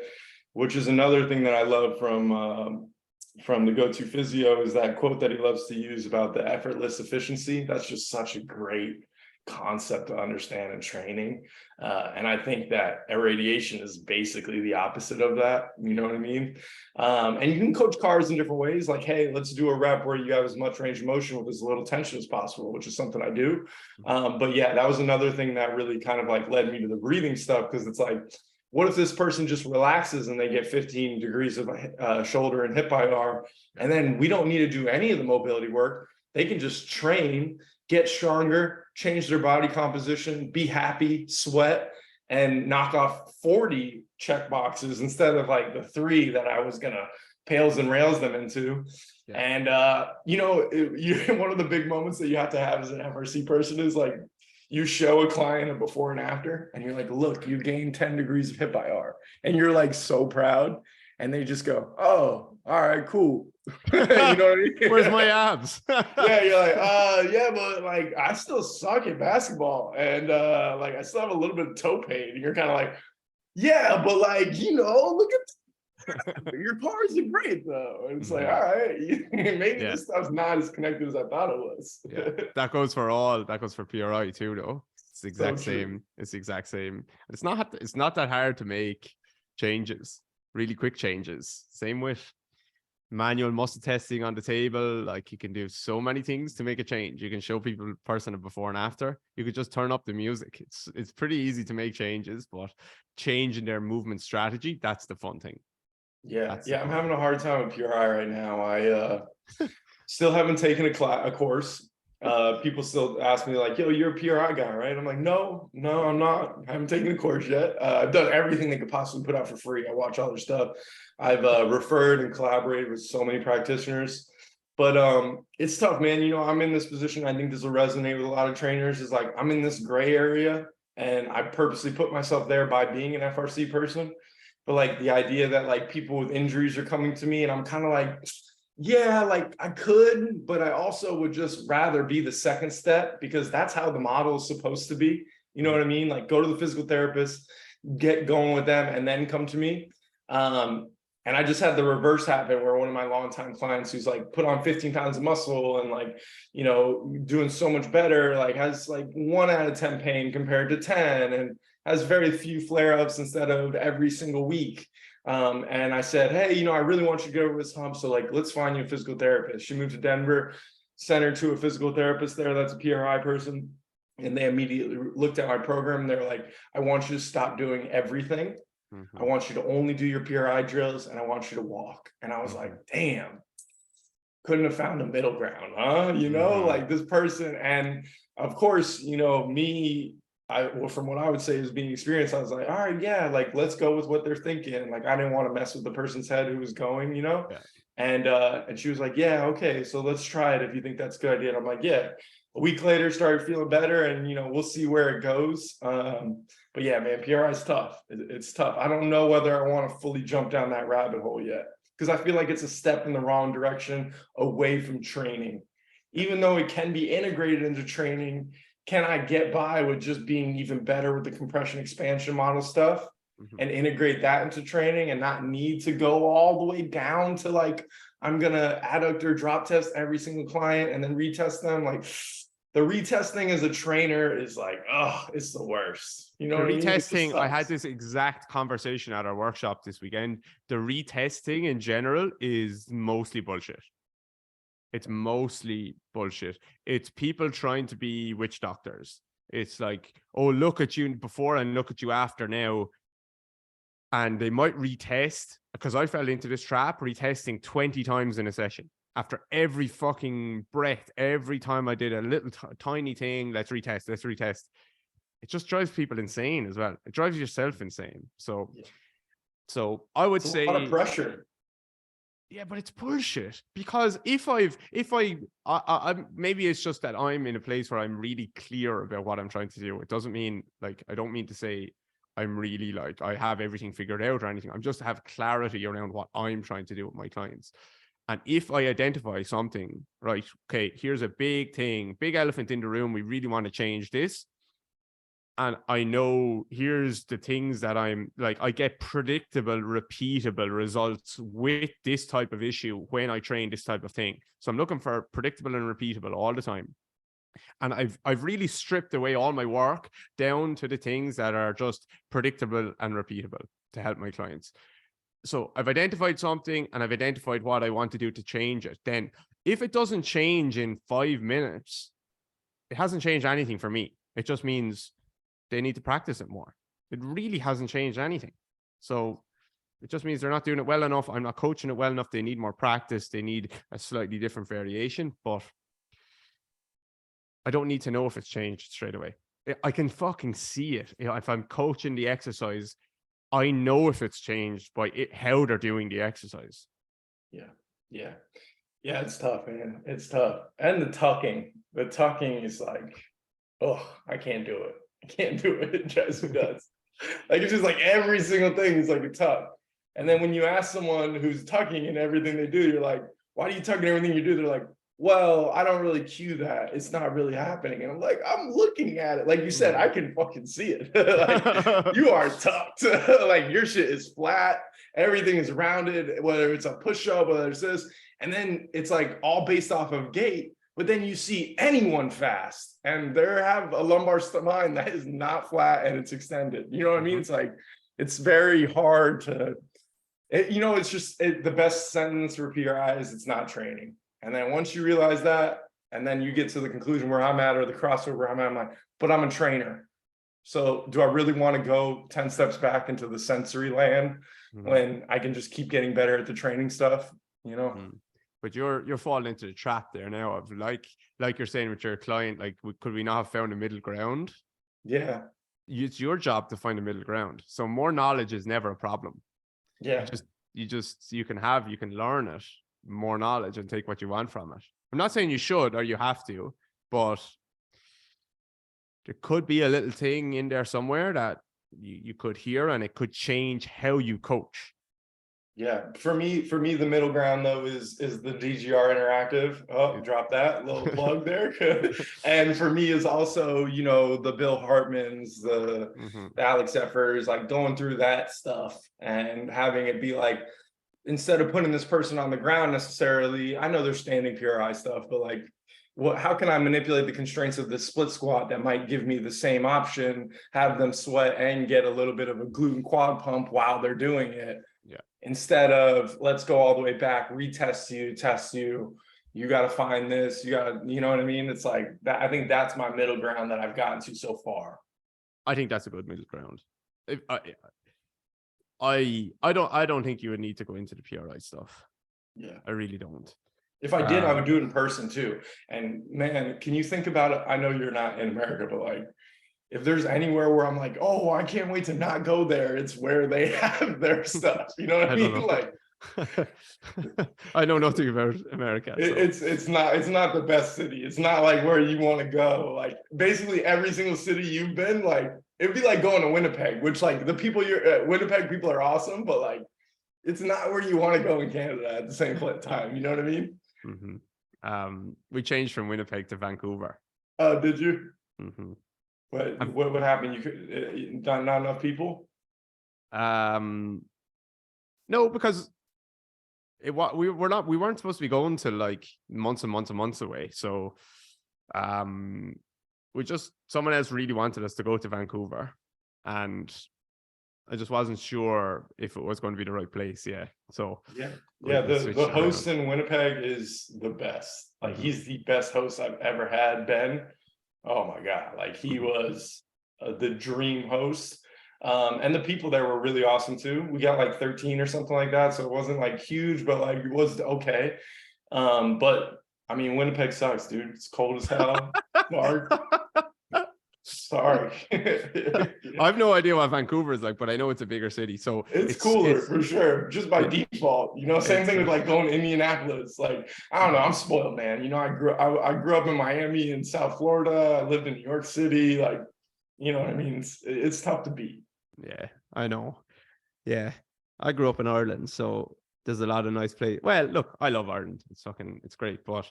which is another thing that I love from the Go-To Physio, is that quote that he loves to use about the effortless efficiency. That's just such a great concept to understand in training. And I think that irradiation is basically the opposite of that. You know what I mean? And you can coach cars in different ways. Like, hey, let's do a rep where you have as much range of motion with as little tension as possible, which is something I do. But yeah, that was another thing that really kind of like led me to the breathing stuff, because it's like, what if this person just relaxes and they get 15 degrees of shoulder and hip IR, and then we don't need to do any of the mobility work? They can just train, get stronger, change their body composition, be happy, sweat, and knock off 40 check boxes instead of like the 3 that I was going to pails and rails them into. Yeah. And, one of the big moments that you have to have as an FRC person is like, you show a client a before and after, and you're like, look, you gained 10 degrees of hip IR. And you're like so proud. And they just go, oh, all right, cool. You know what I mean? Where's my abs? Yeah, you're like, yeah, but like I still suck at basketball. And like I still have a little bit of toe pain. And you're kind of like, yeah, but like, look at your cars are great though. And it's like, all right, maybe this stuff's not as connected as I thought it was. Yeah, that goes for PRI too though. It's the exact same. It's the exact same. It's not that hard to make changes. really quick changes. Same with manual muscle testing on the table. Like, you can do so many things to make a change. You can show people person of before and after. You could just turn up the music. It's pretty easy to make changes, but changing their movement strategy, that's the fun thing. Yeah, I'm having a hard time with PRI right now. I still haven't taken a course. People still ask me like, yo, you're a PRI guy, right? I'm like, no, I'm not. I haven't taken a course yet. I've done everything they could possibly put out for free. I watch all their stuff. I've referred and collaborated with so many practitioners, but it's tough, man. You know, I'm in this position. I think this will resonate with a lot of trainers. Is like, I'm in this gray area, and I purposely put myself there by being an FRC person. But like the idea that like people with injuries are coming to me, and I'm kind of like, yeah, like I could, but I also would just rather be the second step, because that's how the model is supposed to be. You know what I mean? Like, go to the physical therapist, get going with them, and then come to me. And I just had the reverse happen, where one of my longtime clients, who's like put on 15 pounds of muscle and like, you know, doing so much better, like has like 1 out of 10 pain compared to 10, and has very few flare-ups instead of every single week. And I said, hey, you know, I really want you to get over this hump. So like, let's find you a physical therapist. She moved to Denver, sent her to a physical therapist there. That's a PRI person. And they immediately looked at my program, and they're like, I want you to stop doing everything. I want you to only do your PRI drills, and I want you to walk. And I was like, damn, couldn't have found a middle ground, huh? You know, like this person. And of course, you know, me, from what I would say is being experienced, I was like, all right, yeah, like, let's go with what they're thinking. Like, I didn't want to mess with the person's head who was going, you know? Yeah. And she was like, yeah, okay, so let's try it if you think that's a good idea. And I'm like, yeah. A week later, started feeling better, and, you know, we'll see where it goes. But yeah, man, PRI is tough. It's tough. I don't know whether I want to fully jump down that rabbit hole yet, because I feel like it's a step in the wrong direction away from training. Even though it can be integrated into training, can I get by with just being even better with the compression expansion model stuff and integrate that into training, and not need to go all the way down to like, I'm going to adductor drop test every single client and then retest them? Like, the retesting as a trainer is like, oh, it's the worst. You know, retesting, I had this exact conversation at our workshop this weekend. The retesting in general is mostly bullshit. It's mostly bullshit. It's people trying to be witch doctors. It's like, oh, look at you before and look at you after now. And they might retest, because I fell into this trap, retesting 20 times in a session. After every fucking breath, every time I did a little tiny thing, let's retest. It just drives people insane as well. It drives yourself insane. So I would say a lot of pressure. Yeah, but it's bullshit. Because if I maybe it's just that I'm in a place where I'm really clear about what I'm trying to do. It doesn't mean like, I don't mean to say I'm really like, I have everything figured out or anything. I'm just have clarity around what I'm trying to do with my clients. And if I identify something, right, okay, here's a big thing, big elephant in the room, we really want to change this. And I know here's the things that I'm like, I get predictable, repeatable results with this type of issue when I train this type of thing. So I'm looking for predictable and repeatable all the time. And I've really stripped away all my work down to the things that are just predictable and repeatable to help my clients. So I've identified something, and I've identified what I want to do to change it. Then if it doesn't change in 5 minutes, it hasn't changed anything for me. It just means they need to practice it more. It really hasn't changed anything. So it just means they're not doing it well enough. I'm not coaching it well enough. They need more practice. They need a slightly different variation, but I don't need to know if it's changed straight away. I can fucking see it. You know, if I'm coaching the exercise, I know if it's changed by how they're doing the exercise. Yeah, it's tough, man. It's tough. And the tucking is like, oh, I can't do it. It drives me nuts. Like, it's just like every single thing is like a tuck. And then when you ask someone who's tucking and everything they do, you're like, why do you tuck in everything you do? They're like, well, I don't really cue that. It's not really happening. And I'm like, I'm looking at it. Like you said, I can fucking see it. Like, you are tucked. Like, your shit is flat. Everything is rounded, whether it's a push-up, whether it's this. And then it's like all based off of gait. But then you see anyone fast, and they have a lumbar spine that is not flat and it's extended. You know what I mean? It's like, it's very hard to It's just the best sentence for PRI is it's not training. And then once you realize that, and then you get to the conclusion where I'm at or the crossover I'm at, I'm like, but I'm a trainer. So do I really want to go 10 steps back into the sensory land when I can just keep getting better at the training stuff, But you're falling into the trap there now of like you're saying with your client, like, could we not have found a middle ground? Yeah. It's your job to find a middle ground. So more knowledge is never a problem. Yeah. You can learn it, more knowledge, and take what you want from it. I'm not saying you should or you have to, but there could be a little thing in there somewhere that you could hear, and it could change how you coach. Yeah, for me, the middle ground though is the DGR interactive. Oh, drop that little plug there. And for me is also, the Bill Hartmans, the Alex Effers, like going through that stuff and having it be like, instead of putting this person on the ground necessarily, I know they're standing PRI stuff, but like, how can I manipulate the constraints of the split squat that might give me the same option, have them sweat and get a little bit of a glute and quad pump while they're doing it? Yeah. Instead of let's go all the way back, retest you, test you, you got to find this, you got to, you know what I mean? It's like that. I think that's my middle ground that I've gotten to so far. I think that's a good middle ground. I don't think you would need to go into the PRI stuff. Yeah, I really don't. If I did, I would do it in person too. And man, can you think about it? I know you're not in America, but like, if there's anywhere where I'm like, oh, I can't wait to not go there, it's where they have their stuff. You know what I mean? Like, I know nothing about America. So. It's not the best city. It's not like where you want to go. Like basically every single city you've been, like it'd be like going to Winnipeg, which like the people Winnipeg people are awesome, but like it's not where you want to go in Canada at the same time. You know what I mean? We changed from Winnipeg to Vancouver. Oh, did you? What happened? You could not enough people? No, because we weren't supposed to be going to like months and months and months away. So someone else really wanted us to go to Vancouver, and I just wasn't sure if it was going to be the right place. Yeah. So the host in Winnipeg is the best. Like he's the best host I've ever had, Ben. Oh my God. Like he was the dream host. And the people there were really awesome too. We got like 13 or something like that. So it wasn't like huge, but like it was okay. But I mean, Winnipeg sucks, dude. It's cold as hell. Dark. Sorry. I have no idea what Vancouver is like, but I know it's a bigger city. So it's cooler for sure, just by default. Same thing with like going to Indianapolis. Like, I don't know, I'm spoiled, man. I grew up in Miami and South Florida. I lived in New York City. Like, you know what I mean? It's tough to beat. Yeah, I know. Yeah. I grew up in Ireland, so there's a lot of nice places. Well, look, I love Ireland. It's great, but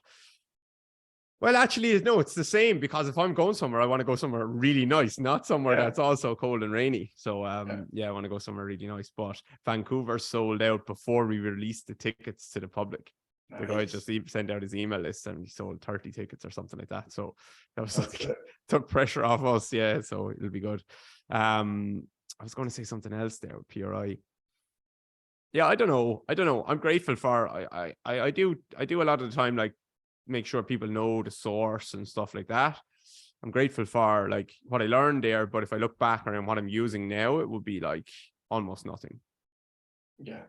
well, actually, no, it's the same, because if I'm going somewhere, I want to go somewhere really nice, not somewhere that's also cold and rainy. So, I want to go somewhere really nice. But Vancouver sold out before we released the tickets to the public. Nice. The guy just sent out his email list and he sold 30 tickets or something like that. So that was took pressure off us. Yeah, so it'll be good. I was going to say something else there with PRI. Yeah, I don't know. I'm grateful for I do a lot of the time, like, make sure people know the source and stuff like that. I'm grateful for like what I learned there, but if I look back on what I'm using now, it would be like almost nothing. Yeah.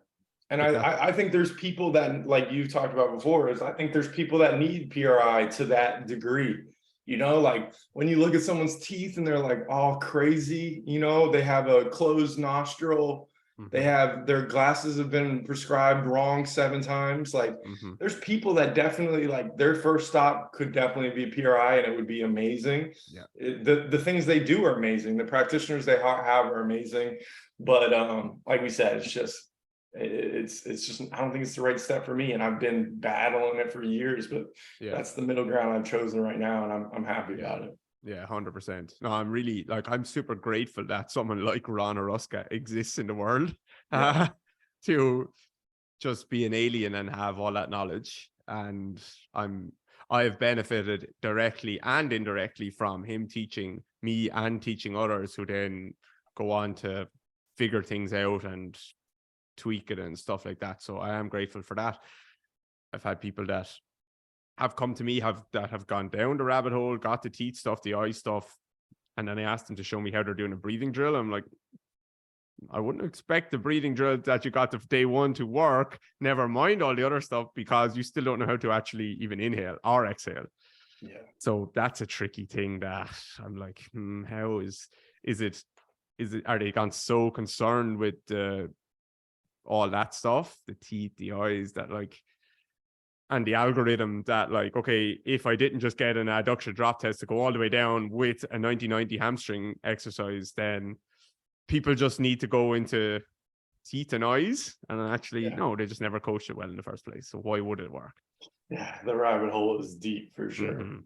And I think there's people that, like you've talked about before, I think there's people that need PRI to that degree. Like when you look at someone's teeth and they're like all crazy, they have a closed nostril. They have their glasses have been prescribed wrong 7 times. Like there's people that definitely, like, their first stop could definitely be PRI and it would be amazing. Yeah. The things they do are amazing. The practitioners they have are amazing. But like we said, it's just I don't think it's the right step for me. And I've been battling it for years, but that's the middle ground I've chosen right now. And I'm happy about it. Yeah, 100%. No, I'm super grateful that someone like Ron Oruska exists in the world to just be an alien and have all that knowledge. And I have benefited directly and indirectly from him teaching me and teaching others who then go on to figure things out and tweak it and stuff like that. So I am grateful for that. I've had people that have come to me that have gone down the rabbit hole, got the teeth stuff, the eye stuff, and then I asked them to show me how they're doing a breathing drill. I'm like, I wouldn't expect the breathing drill that you got to day one to work, never mind all the other stuff, because you still don't know how to actually even inhale or exhale. Yeah. So that's a tricky thing that I'm like, how is it, are they gone so concerned with all that stuff, the teeth, the eyes, that like, and the algorithm that like, okay, if I didn't just get an adduction drop test to go all the way down with a 90-90 hamstring exercise, then people just need to go into teeth and eyes. And actually, no, they just never coached it well in the first place. So why would it work? Yeah, the rabbit hole is deep for sure.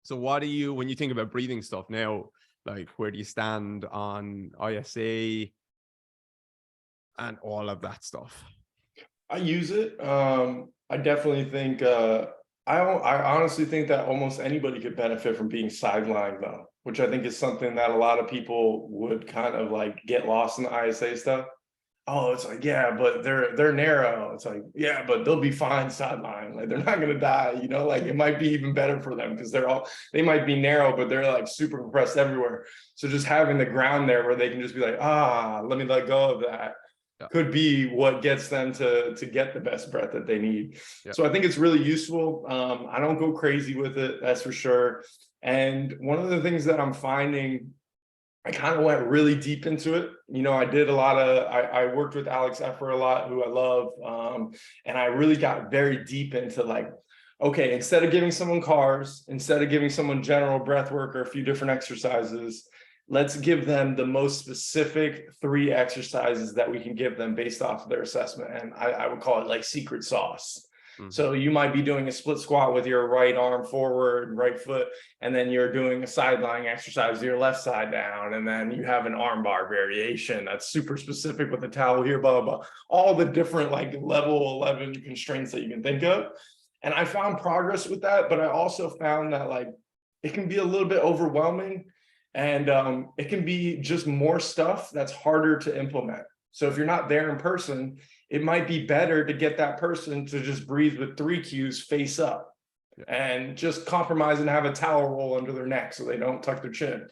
So what do you, when you think about breathing stuff now, like where do you stand on ISA and all of that stuff? I use it. I definitely think I honestly think that almost anybody could benefit from being sidelined though, which I think is something that a lot of people would kind of like get lost in the ISA stuff. Oh, it's like, yeah, but they're narrow. It's like, yeah, but they'll be fine sideline. Like they're not gonna die, you know, like it might be even better for them because they might be narrow, but they're like super compressed everywhere. So just having the ground there where they can just be like, let me let go of that. Could be what gets them to get the best breath that they need. So I think it's really useful. I don't go crazy with it, that's for sure. And one of the things that I'm finding, I kind of went really deep into it. You know, I did a lot of, I worked with Alex Effer a lot, who I love. And I really got very deep into like, okay, instead of giving someone cars, instead of giving someone general breath work or a few different exercises, let's give them the most specific 3 exercises that we can give them based off of their assessment. And I would call it like secret sauce. So you might be doing a split squat with your right arm forward, right foot, and then you're doing a side lying exercise with your left side down, and then you have an arm bar variation that's super specific with the towel here, blah, blah, blah. All the different like level 11 constraints that you can think of. And I found progress with that, but I also found that like it can be a little bit overwhelming. And it can be just more stuff that's harder to implement. So if you're not there in person, it might be better to get that person to just breathe with 3 cues face up and just compromise and have a towel roll under their neck so they don't tuck their chin.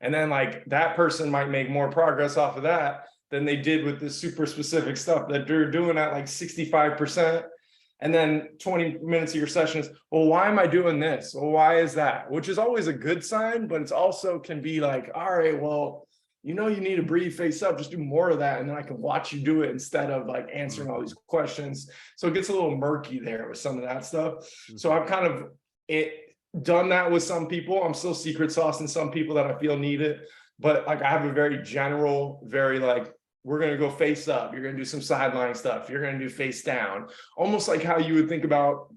And then like that person might make more progress off of that than they did with this super specific stuff that they're doing at like 65%. And then 20 minutes of your session is, well, why am I doing this? Well, why is that? Which is always a good sign, but it's also can be like, all right, well, you know, you need to breathe face up, just do more of that. And then I can watch you do it instead of like answering all these questions. So it gets a little murky there with some of that stuff. So I've kind of done that with some people. I'm still secret sauce in some people that I feel need it. But like I have a very general, very like, we're going to go face up. You're going to do some sideline stuff. You're going to do face down. Almost like how you would think about,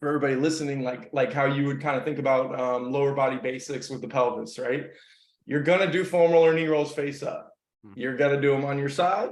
for everybody listening, like how you would kind of think about lower body basics with the pelvis, right? You're going to do foam roller knee rolls face up. You're going to do them on your side.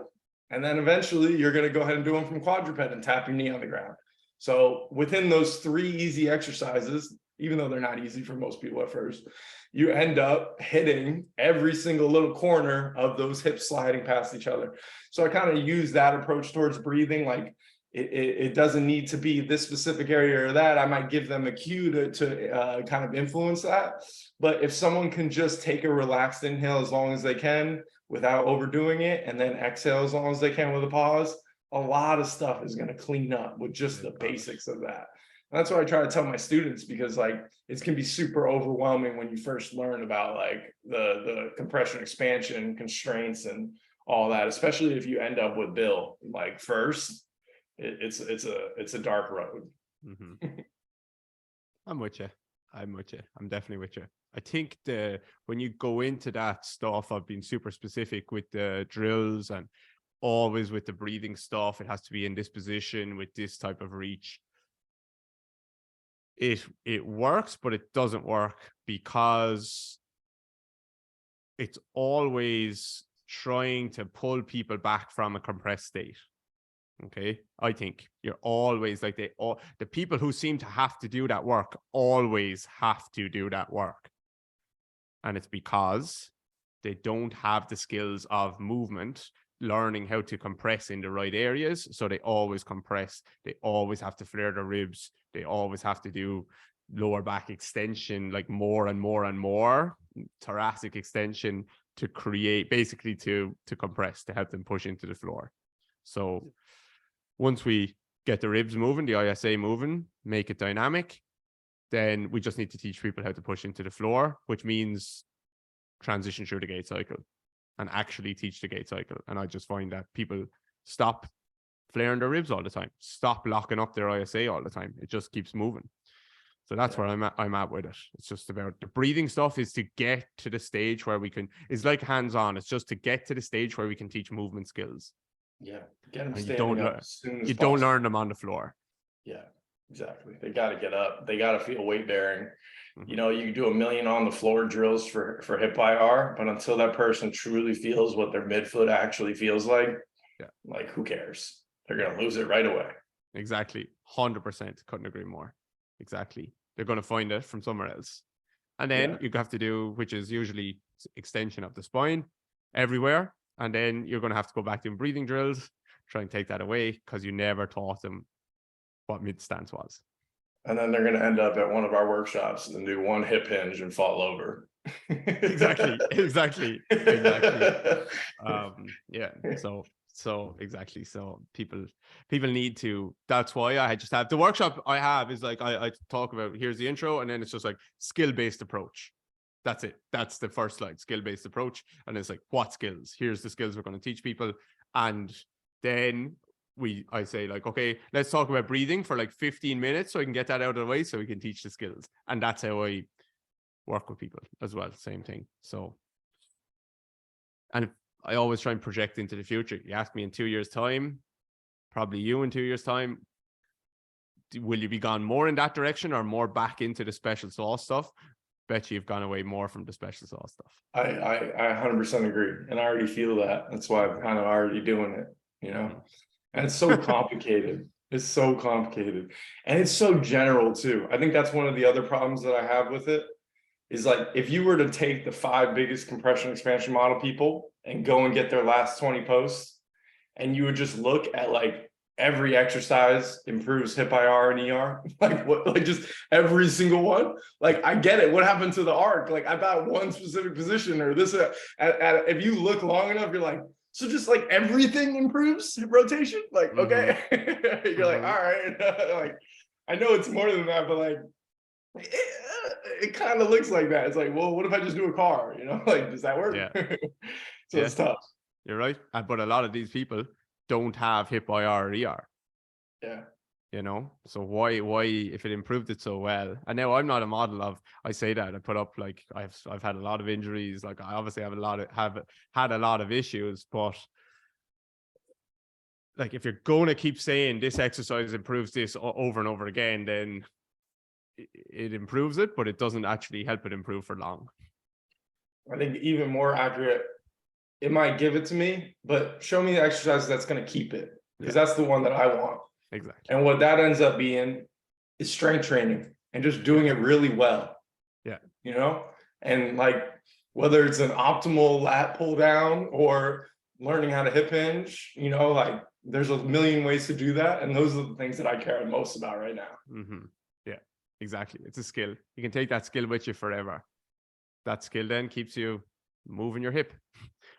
And then eventually you're going to go ahead and do them from quadruped and tap your knee on the ground. So within those 3 easy exercises, even though they're not easy for most people at first, you end up hitting every single little corner of those hips sliding past each other. So I kind of use that approach towards breathing. Like it doesn't need to be this specific area or that. I might give them a cue to kind of influence that. But if someone can just take a relaxed inhale as long as they can without overdoing it, and then exhale as long as they can with a pause, a lot of stuff is going to clean up with just the basics of that. And that's what I try to tell my students, because like it can be super overwhelming when you first learn about like the compression expansion constraints and all that, especially if you end up with Bill like first. It's a dark road. I'm with you. I'm definitely with you. I think when you go into that stuff, I've been super specific with the drills and always with the breathing stuff. It has to be in this position with this type of reach. It works, but it doesn't work because it's always trying to pull people back from a compressed state. Okay, I think you're always like the people who seem to have to do that work always have to do that work. And it's because they don't have the skills of movement learning how to compress in the right areas. So they always compress. They always have to flare their ribs. They always have to do lower back extension, like more and more and more, thoracic extension, to create, basically to compress, to help them push into the floor. So once we get the ribs moving, the ISA moving, make it dynamic, then we just need to teach people how to push into the floor, which means transition through the gait cycle and actually teach the gait cycle. And I just find that people stop flaring their ribs all the time, stop locking up their ISA all the time. It just keeps moving. So that's where I'm at with it. It's just about the breathing stuff is to get to the stage where we can, it's like hands-on. It's just to get to the stage where we can teach movement skills. Yeah. Get them and standing up as soon as you possible. don't learn them on the floor. Yeah, exactly. They got to get up. They got to feel weight bearing. You know, you can do 1 million on the floor drills for hip IR, but until that person truly feels what their midfoot actually feels like who cares? They're going to lose it right away. Exactly. 100%. Couldn't agree more. Exactly. They're going to find it from somewhere else. And then you have to do, which is usually extension of the spine everywhere. And then you're going to have to go back to breathing drills, try and take that away because you never taught them what mid stance was. And then they're going to end up at one of our workshops and do one hip hinge and fall over. Exactly. So exactly. So people need to, that's why I just have the workshop I have is like, I talk about, here's the intro. And then it's just like skill-based approach. That's it. That's the first slide, skill-based approach. And it's like, what skills? Here's the skills we're going to teach people. And then I say like, okay, let's talk about breathing for like 15 minutes so I can get that out of the way so we can teach the skills. And that's how I work with people as well. Same thing. So, and I always try and project into the future. You ask me in 2 years' time, probably you in 2 years' time, will you be gone more in that direction or more back into the special sauce stuff? Bet you've gone away more from the special sauce stuff. I 100% agree. And I already feel that. That's why I'm kind of already doing it, you know? And it's so complicated. It's so complicated. And it's so general too. I think that's one of the other problems that I have with it is like, if you were to take the 5 biggest compression expansion model people and go and get their last 20 posts, and you would just look at like every exercise improves hip IR and ER, like just every single one. Like, I get it. What happened to the arc? Like, I thought one specific position or this, if you look long enough, you're like, so just like everything improves hip rotation. Like, okay, you're like, all right. Like, I know it's more than that, but like, it kind of looks like that. It's like, well, what if I just do a car? You know, like, does that work? Yeah. So it's tough. You're right. But a lot of these people don't have hip IR or ER. Yeah. You know, so why if it improved it so well? And now I'm not a model of, I say that I put up like I've had a lot of injuries. Like I obviously have had a lot of issues, but like if you're going to keep saying this exercise improves this over and over again, then it improves it, but it doesn't actually help it improve for long. I think even more accurate, it might give it to me, but show me the exercise that's going to keep it, because that's the one that I want. Exactly. And what that ends up being is strength training and just doing it really well. Yeah. You know, and like whether it's an optimal lat pull down or learning how to hip hinge, you know, like there's a million ways to do that. And those are the things that I care most about right now. Mm-hmm. Yeah, exactly. It's a skill. You can take that skill with you forever. That skill then keeps you moving your hip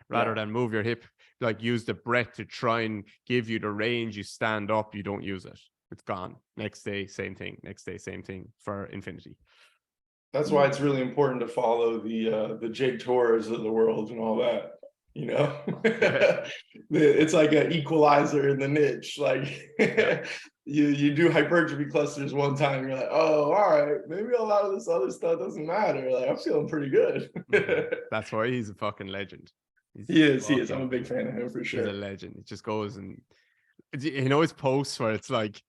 rather than move your hip. Like use the breath to try and give you the range. You stand up, you don't use it. It's gone. Next day, same thing. Next day, same thing for infinity. That's why it's really important to follow the Jake Torres of the world and all that. You know, it's like an equalizer in the niche. Like you do hypertrophy clusters one time, you're like, oh, all right, maybe a lot of this other stuff doesn't matter. Like I'm feeling pretty good. That's why he's a fucking legend. He is. I'm a big fan of him for sure. He's a legend. It just goes and you know his posts where it's like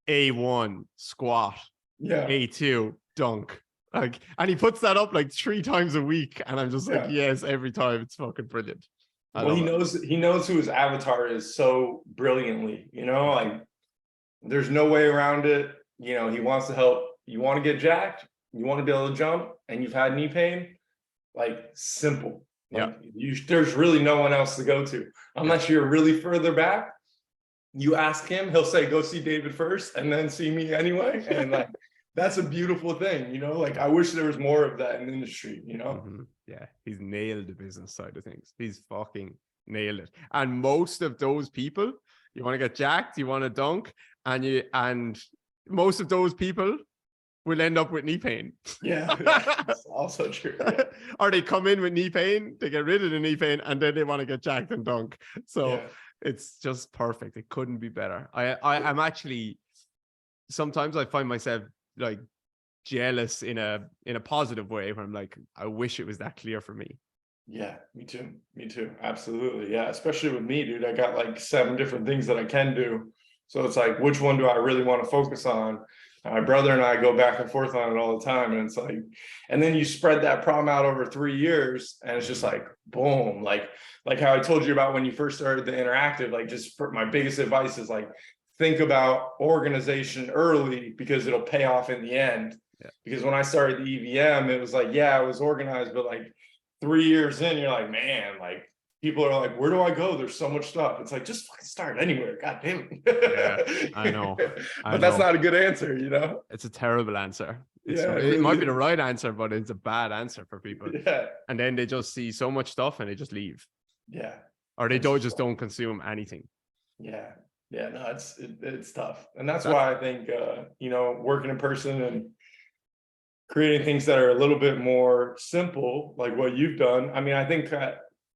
A1 squat, A2 dunk. Like, and he puts that up like 3 times a week, and I'm just like, yes, every time. It's fucking brilliant. Well, he knows who his avatar is so brilliantly, you know, like there's no way around it. You know, he wants to help. You want to get jacked, you want to be able to jump, and you've had knee pain, like simple, Like there's really no one else to go to unless you're really further back. You ask him, he'll say, go see David first and then see me anyway. And like, that's a beautiful thing, you know, like I wish there was more of that in the industry, you know? Yeah. He's nailed the business side of things. He's fucking nailed it. And most of those people, you want to get jacked, you want to dunk, and most of those people will end up with knee pain. Yeah. That's also true. Yeah. Or they come in with knee pain, they get rid of the knee pain, and then they want to get jacked and dunk. So it's just perfect. It couldn't be better. I'm actually, sometimes I find myself like jealous in a positive way, where I'm like, I wish it was that clear for me. Yeah, me too. Absolutely. Yeah, especially with me, dude. I got like 7 different things that I can do. So it's like, which one do I really want to focus on? My brother and I go back and forth on it all the time. And it's like, and then you spread that problem out over 3 years, and it's just like, boom, like how I told you about when you first started the interactive, like just for my biggest advice is like, think about organization early because it'll pay off in the end. Yeah. Because when I started the EVM, it was like, yeah, I was organized, but like 3 years in, you're like, man, like people are like, where do I go? There's so much stuff. It's like, just fucking start anywhere. God damn it. Yeah, I know. But that's not a good answer, you know? It's a terrible answer. It might be the right answer, but it's a bad answer for people. Yeah. And then they just see so much stuff and they just leave. Yeah. Or they don't consume anything. Yeah. Yeah, no, it's tough. And that's why I think, you know, working in person and creating things that are a little bit more simple, like what you've done. I mean, I think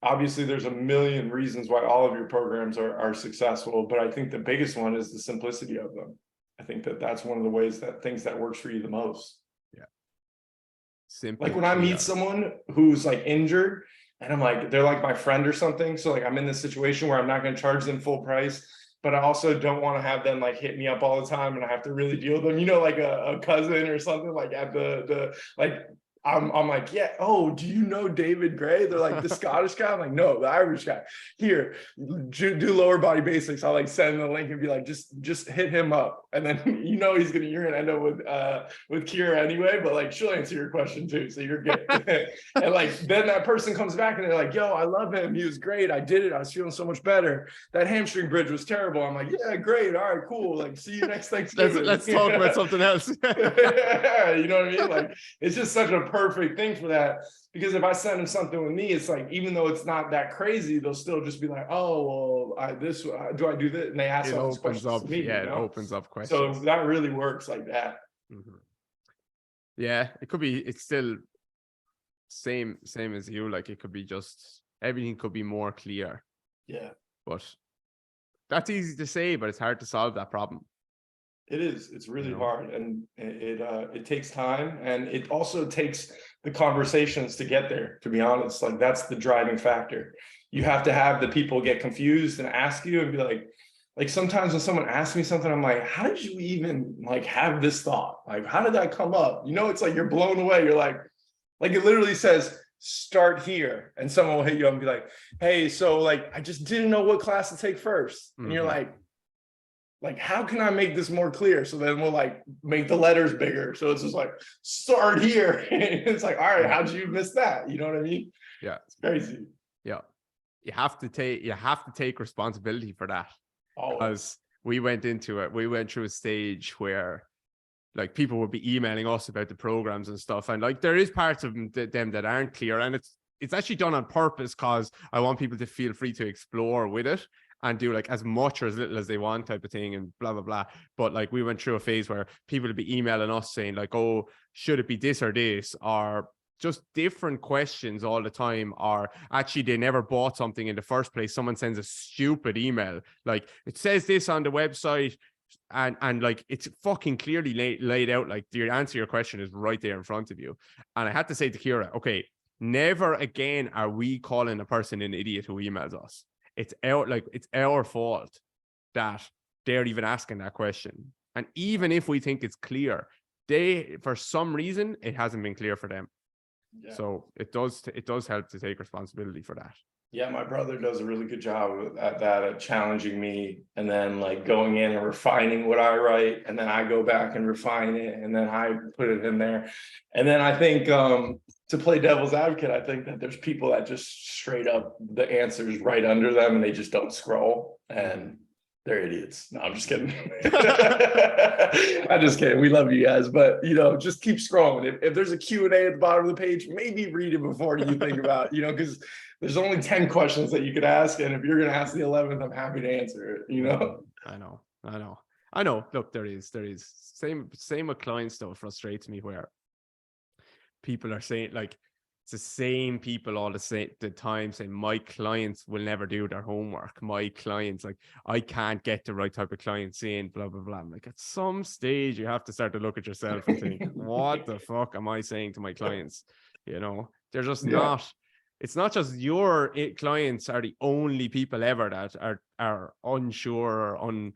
obviously there's a million reasons why all of your programs are successful, but I think the biggest one is the simplicity of them. I think that's one of the ways that things that works for you the most. Yeah. Simple. Like when I meet someone who's like injured and I'm like, they're like my friend or something. So like I'm in this situation where I'm not going to charge them full price, but I also don't want to have them like hit me up all the time and I have to really deal with them, you know, like a cousin or something, like at the like I'm like, yeah, oh, do you know David Grey? They're like, the Scottish guy? I'm like, no, the Irish guy. Here, do lower body basics. I'll like send the link and be like, just hit him up. And then you know you're gonna end up with Kira anyway, but like she'll answer your question too. So you're good. And like then that person comes back and they're like, yo, I love him. He was great. I did it. I was feeling so much better. That hamstring bridge was terrible. I'm like, yeah, great. All right, cool. Like, see you next Thanksgiving. Let's talk about something else. You know what I mean? Like, it's just such a perfect thing for that, because if I send them something with me, it's like, even though it's not that crazy, they'll still just be like, oh, well, do I do this? And they ask all these questions to me, yeah, you know? It opens up questions. So that really works like that. Mm-hmm. Yeah, it's still same as you. Like it could be just, everything could be more clear. Yeah. But that's easy to say, but it's hard to solve that problem. It is. It's really hard, and it takes time, and it also takes the conversations to get there. To be honest, like that's the driving factor. You have to have the people get confused and ask you and be like sometimes when someone asks me something, I'm like, how did you even like have this thought? Like, how did that come up? You know, it's like you're blown away. You're like it literally says start here, and someone will hit you up and be like, hey, so like I just didn't know what class to take first, and you're like, how can I make this more clear? So then we'll like make the letters bigger. So it's just like, start here. It's like, all right, how did you miss that? You know what I mean? Yeah. It's crazy. Yeah. You have to take responsibility for that. Always. Because we went through a stage where like people would be emailing us about the programs and stuff. And like, there is parts of them that aren't clear, and it's actually done on purpose because I want people to feel free to explore with it and do like as much or as little as they want type of thing and blah, blah, blah. But like we went through a phase where people would be emailing us saying like, oh, should it be this or this? Or just different questions all the time. Or actually they never bought something in the first place. Someone sends a stupid email. Like it says this on the website and like it's fucking clearly laid out. Like the answer to your question is right there in front of you. And I had to say to Kira, okay, never again are we calling a person an idiot who emails us. It's our fault that they're even asking that question. And even if we think it's clear, for some reason, it hasn't been clear for them. Yeah. So it does help to take responsibility for that. Yeah, my brother does a really good job at challenging me, and then like going in and refining what I write, and then I go back and refine it, and then I put it in there. And then I think to play devil's advocate, I think that there's people that just straight up the answer's right under them and they just don't scroll and they're idiots. No, I'm just kidding. I'm just kidding. We love you guys, but just keep scrolling. If there's a Q&A at the bottom of the page, maybe read it before you think about, because there's only 10 questions that you could ask. And if you're going to ask the 11th, I'm happy to answer it, I know. Look, there is same with client stuff frustrates me where people are saying like it's the same people all the time saying my clients will never do their homework. My clients, like, I can't get the right type of clients in, blah, blah, blah. I'm like, at some stage you have to start to look at yourself and think, what the fuck am I saying to my clients? They're just not. It's not just your clients are the only people ever that are unsure or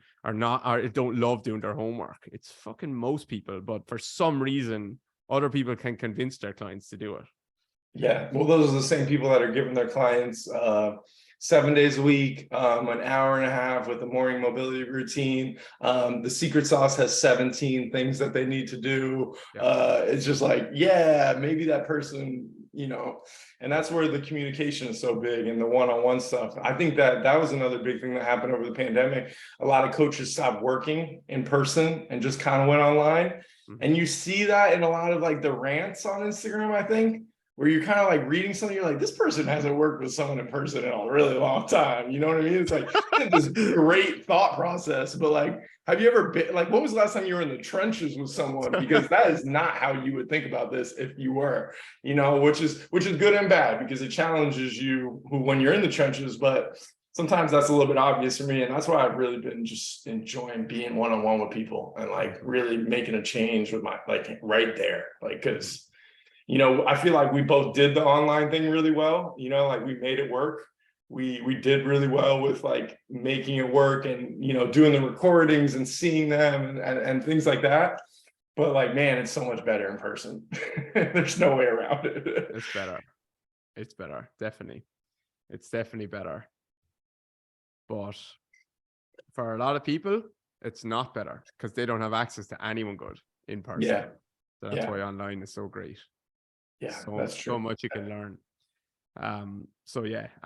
don't love doing their homework. It's fucking most people, but for some reason, other people can convince their clients to do it. Yeah, well, those are the same people that are giving their clients 7 days a week, an hour and a half with a morning mobility routine. The secret sauce has 17 things that they need to do. It's just like, maybe that person, and that's where the communication is so big and the one-on-one stuff. I think that was another big thing that happened over the pandemic. A lot of coaches stopped working in person and just kind of went online. And you see that in a lot of like the rants on Instagram, I think, where you're kind of like reading something, you're like, this person hasn't worked with someone in person in a really long time. You know what I mean? It's like this great thought process, but like, have you ever been like, what was the last time you were in the trenches with someone? Because that is not how you would think about this if you were, which is good and bad because it challenges you when you're in the trenches, but sometimes that's a little bit obvious for me. And that's why I've really been just enjoying being one-on-one with people and like really making a change with my, like right there, like, cause I feel like we both did the online thing really well, like we made it work. We did really well with like making it work and, doing the recordings and seeing them and things like that. But like, man, it's so much better in person. There's no way around it. It's better. Definitely. It's definitely better. But for a lot of people, it's not better because they don't have access to anyone good in person. Yeah. So that's why online is so great. Yeah, that's true. So much you can learn. And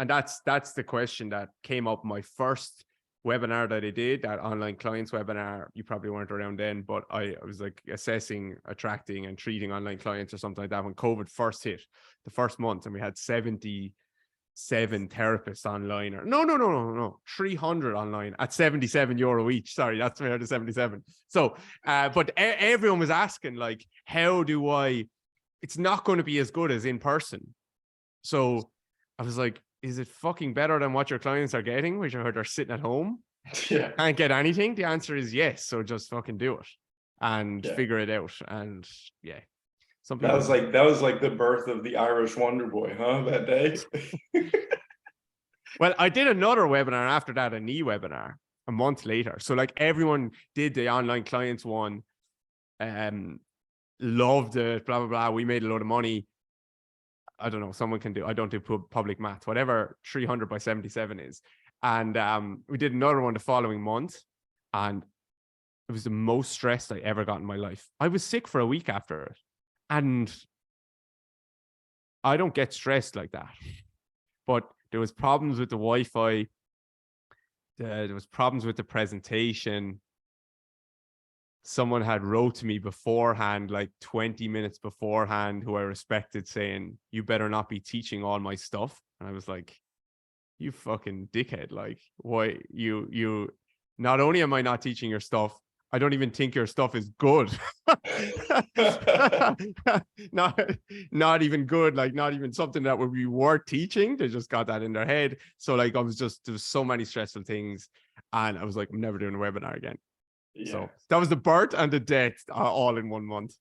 that's the question that came up my first webinar that I did, that online clients webinar. You probably weren't around then, but I was like assessing, attracting and treating online clients or something like that when COVID first hit the first month, and we had 77 therapists online, or no, 300 online at €77 each. Sorry, that's where the 77. So, but everyone was asking like, how do I? It's not going to be as good as in person. So I was like, is it fucking better than what your clients are getting, which I heard are sitting at home? Yeah. Can't get anything? The answer is yes. So just fucking do it and figure it out. And that was like the birth of the Irish Wonder Boy, huh? That day. Well, I did another webinar after that, a knee webinar a month later. So like everyone did the online clients one, loved it, blah, blah, blah. We made a lot of money. I don't know, someone can do, I don't do public math, whatever 300 by 77 is. And we did another one the following month, and it was the most stressed I ever got in my life. I was sick for a week after it, and I don't get stressed like that. But there was problems with the Wi-Fi. There was problems with the presentation. Someone had wrote to me beforehand, like 20 minutes beforehand, who I respected, saying, you better not be teaching all my stuff. And I was like, you fucking dickhead. Like, why you not only am I not teaching your stuff, I don't even think your stuff is good. not even good, like not even something that would be worth teaching. They just got that in their head. So like there was so many stressful things, and I was like, I'm never doing a webinar again. Yeah. So that was the birth and the death all in 1 month.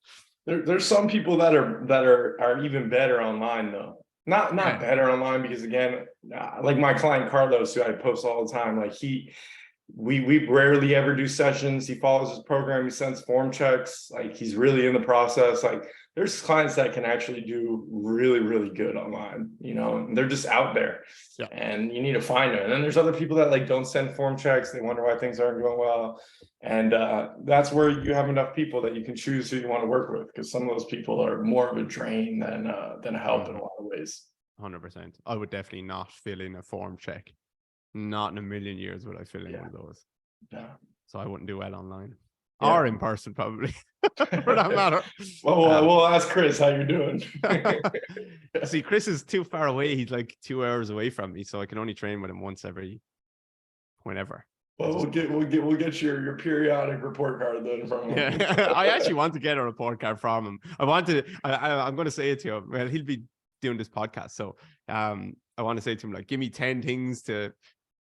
There's some people that are even better online though. Not better online because again, like my client Carlos, who I post all the time, like we rarely ever do sessions. He follows his program. He sends form checks. Like, he's really in the process. Like, there's clients that can actually do really, really good online, you know, and they're just out there. Yeah. And you need to find them. And then there's other people that like don't send form checks. They wonder why things aren't going well. And that's where you have enough people that you can choose who you want to work with, because some of those people are more of a drain than a help in a lot of ways. 100%. I would definitely not fill in a form check. Not in a million years would I fill in one of those. Yeah. So I wouldn't do well online or in person, probably, for that matter. Well, we'll ask Chris how you're doing. See, Chris is too far away. He's like 2 hours away from me, so I can only train with him once every whenever. Well, we'll get your periodic report card then from him. Yeah, I actually want to get a report card from him. I'm going to say it to him. Well, he'll be doing this podcast, so I want to say to him, like, give me 10 things to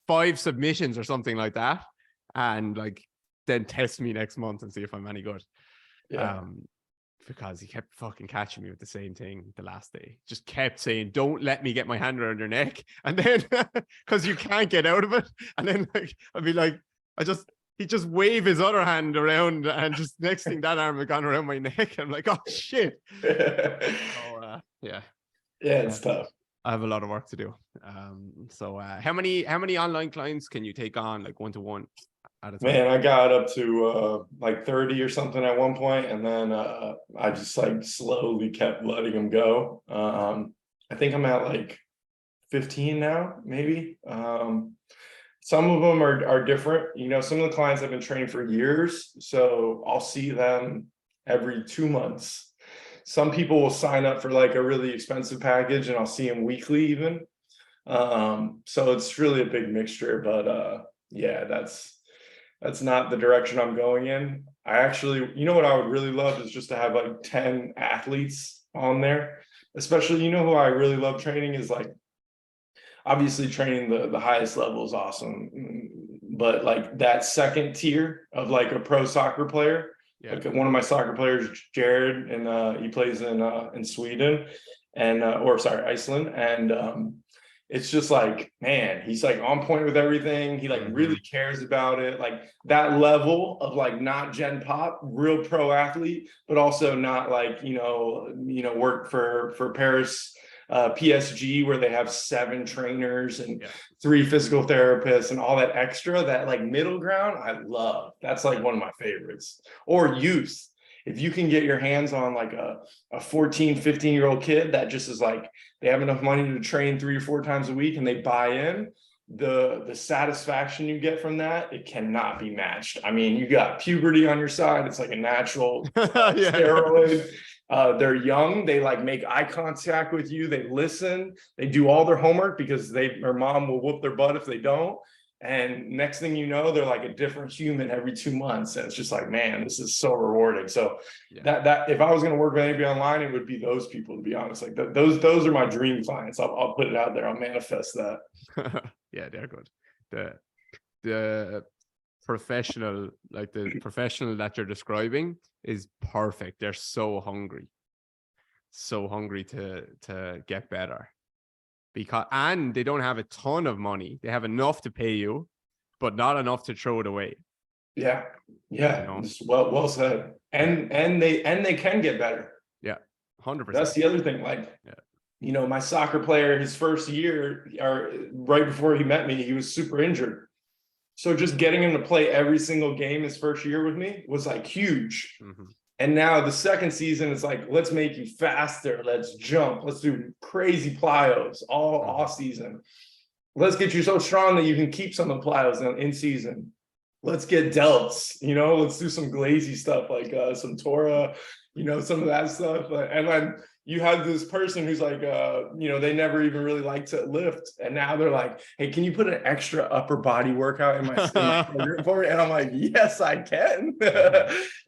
5 submissions or something like that, and like then test me next month and see if I'm any good. Yeah. Because he kept fucking catching me with the same thing the last day. Just kept saying, don't let me get my hand around your neck. And then, because you can't get out of it. And then like, I'd be like, he'd just wave his other hand around, and just next thing that arm had gone around my neck. I'm like, oh shit. So, yeah. Yeah, it's tough. I have a lot of work to do. So how many online clients can you take on, like one-to-one at a time? Man, I got up to like 30 or something at one point, and then I just like slowly kept letting them go. I think I'm at like 15 now, maybe. Some of them are different. You know, some of the clients I've been training for years, so I'll see them every 2 months. Some people will sign up for like a really expensive package, and I'll see them weekly even. So it's really a big mixture, but yeah, that's not the direction I'm going in. I actually, you know what I would really love is just to have like 10 athletes on there. Especially, you know who I really love training is, like, obviously training the highest level is awesome, but like that second tier of like a pro soccer player. Yeah. Like one of my soccer players, Jared, and he plays in Sweden, and Iceland, and it's just like, man, he's like on point with everything. He like really cares about it, like that level of like not gen pop, real pro athlete, but also not like you know work for Paris PSG, where they have 7 trainers and 3 physical therapists and all that extra. That like middle ground I love. That's like one of my favorites. Or youth, if you can get your hands on like a 14 15-year-old kid that just is like, they have enough money to train 3 or 4 times a week and they buy in, the satisfaction you get from that, it cannot be matched. I mean, you got puberty on your side. It's like a natural steroid. They're young. They like make eye contact with you. They listen. They do all their homework because their mom will whoop their butt if they don't. And next thing you know, they're like a different human every 2 months. And it's just like, man, this is so rewarding. So that if I was going to work with anybody online, it would be those people, to be honest. Like those are my dream clients. I'll put it out there. I'll manifest that. Yeah, they're good. The professional, like the professional that you're describing is perfect. They're so hungry to get better, and they don't have a ton of money. They have enough to pay you, but not enough to throw it away. Yeah. You know? Well said. And they can get better. Yeah, 100%. That's the other thing. Like, you know, my soccer player, his first year, or right before he met me, he was super injured. So just getting him to play every single game his first year with me was like huge. And now the second season is like, let's make you faster. Let's jump. Let's do crazy plyos all off season. Let's get you so strong that you can keep some of the plyos in season. Let's get delts, you know, let's do some glazy stuff like some Torah, you know, some of that stuff. And then you have this person who's like, you know, they never even really like to lift. And now they're like, hey, can you put an extra upper body workout in my program for me? And I'm like, yes, I can.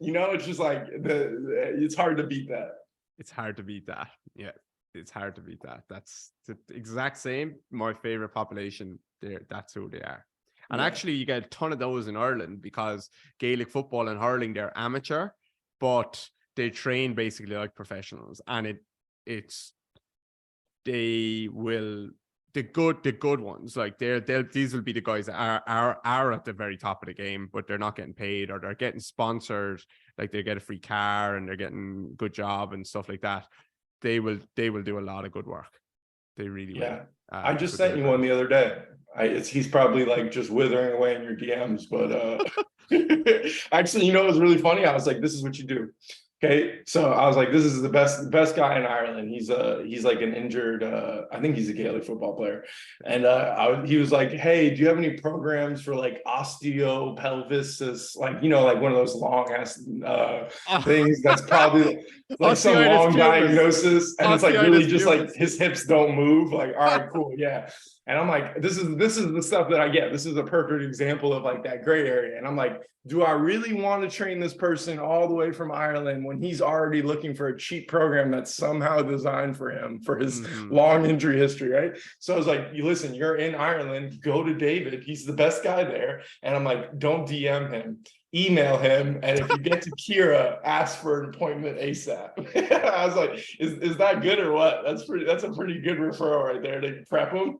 You know, it's just like, it's hard to beat that. It's hard to beat that. Yeah, it's hard to beat that. That's the exact same. My favorite population, that's who they are. And actually, you get a ton of those in Ireland because Gaelic football and hurling, they're amateur, but they train basically like professionals. And they the good ones, like these will be the guys that are at the very top of the game, but they're not getting paid, or they're getting sponsored, like they get a free car and they're getting good job and stuff like that. They will do a lot of good work. They really will. I just sent you one the other day. He's probably like just withering away in your DMs, but actually, you know, it was really funny. I was like, this is what you do. Okay, so I was like, this is the best guy in Ireland. He's like an injured, I think he's a Gaelic football player. And he was like, hey, do you have any programs for like osteopelvisis? Like, you know, like one of those long ass things that's probably like some long diagnosis. And it's like really just like his hips don't move. Like, all right, cool, yeah. And I'm like, this is the stuff that I get. This is a perfect example of like that gray area. And I'm like, do I really want to train this person all the way from Ireland when he's already looking for a cheap program that's somehow designed for him for his long injury history, right? So I was like, you listen, you're in Ireland, go to David. He's the best guy there. And I'm like, don't DM him, email him. And if you get to Kira, ask for an appointment ASAP. I was like, is that good or what? That's a pretty good referral right there to prep him.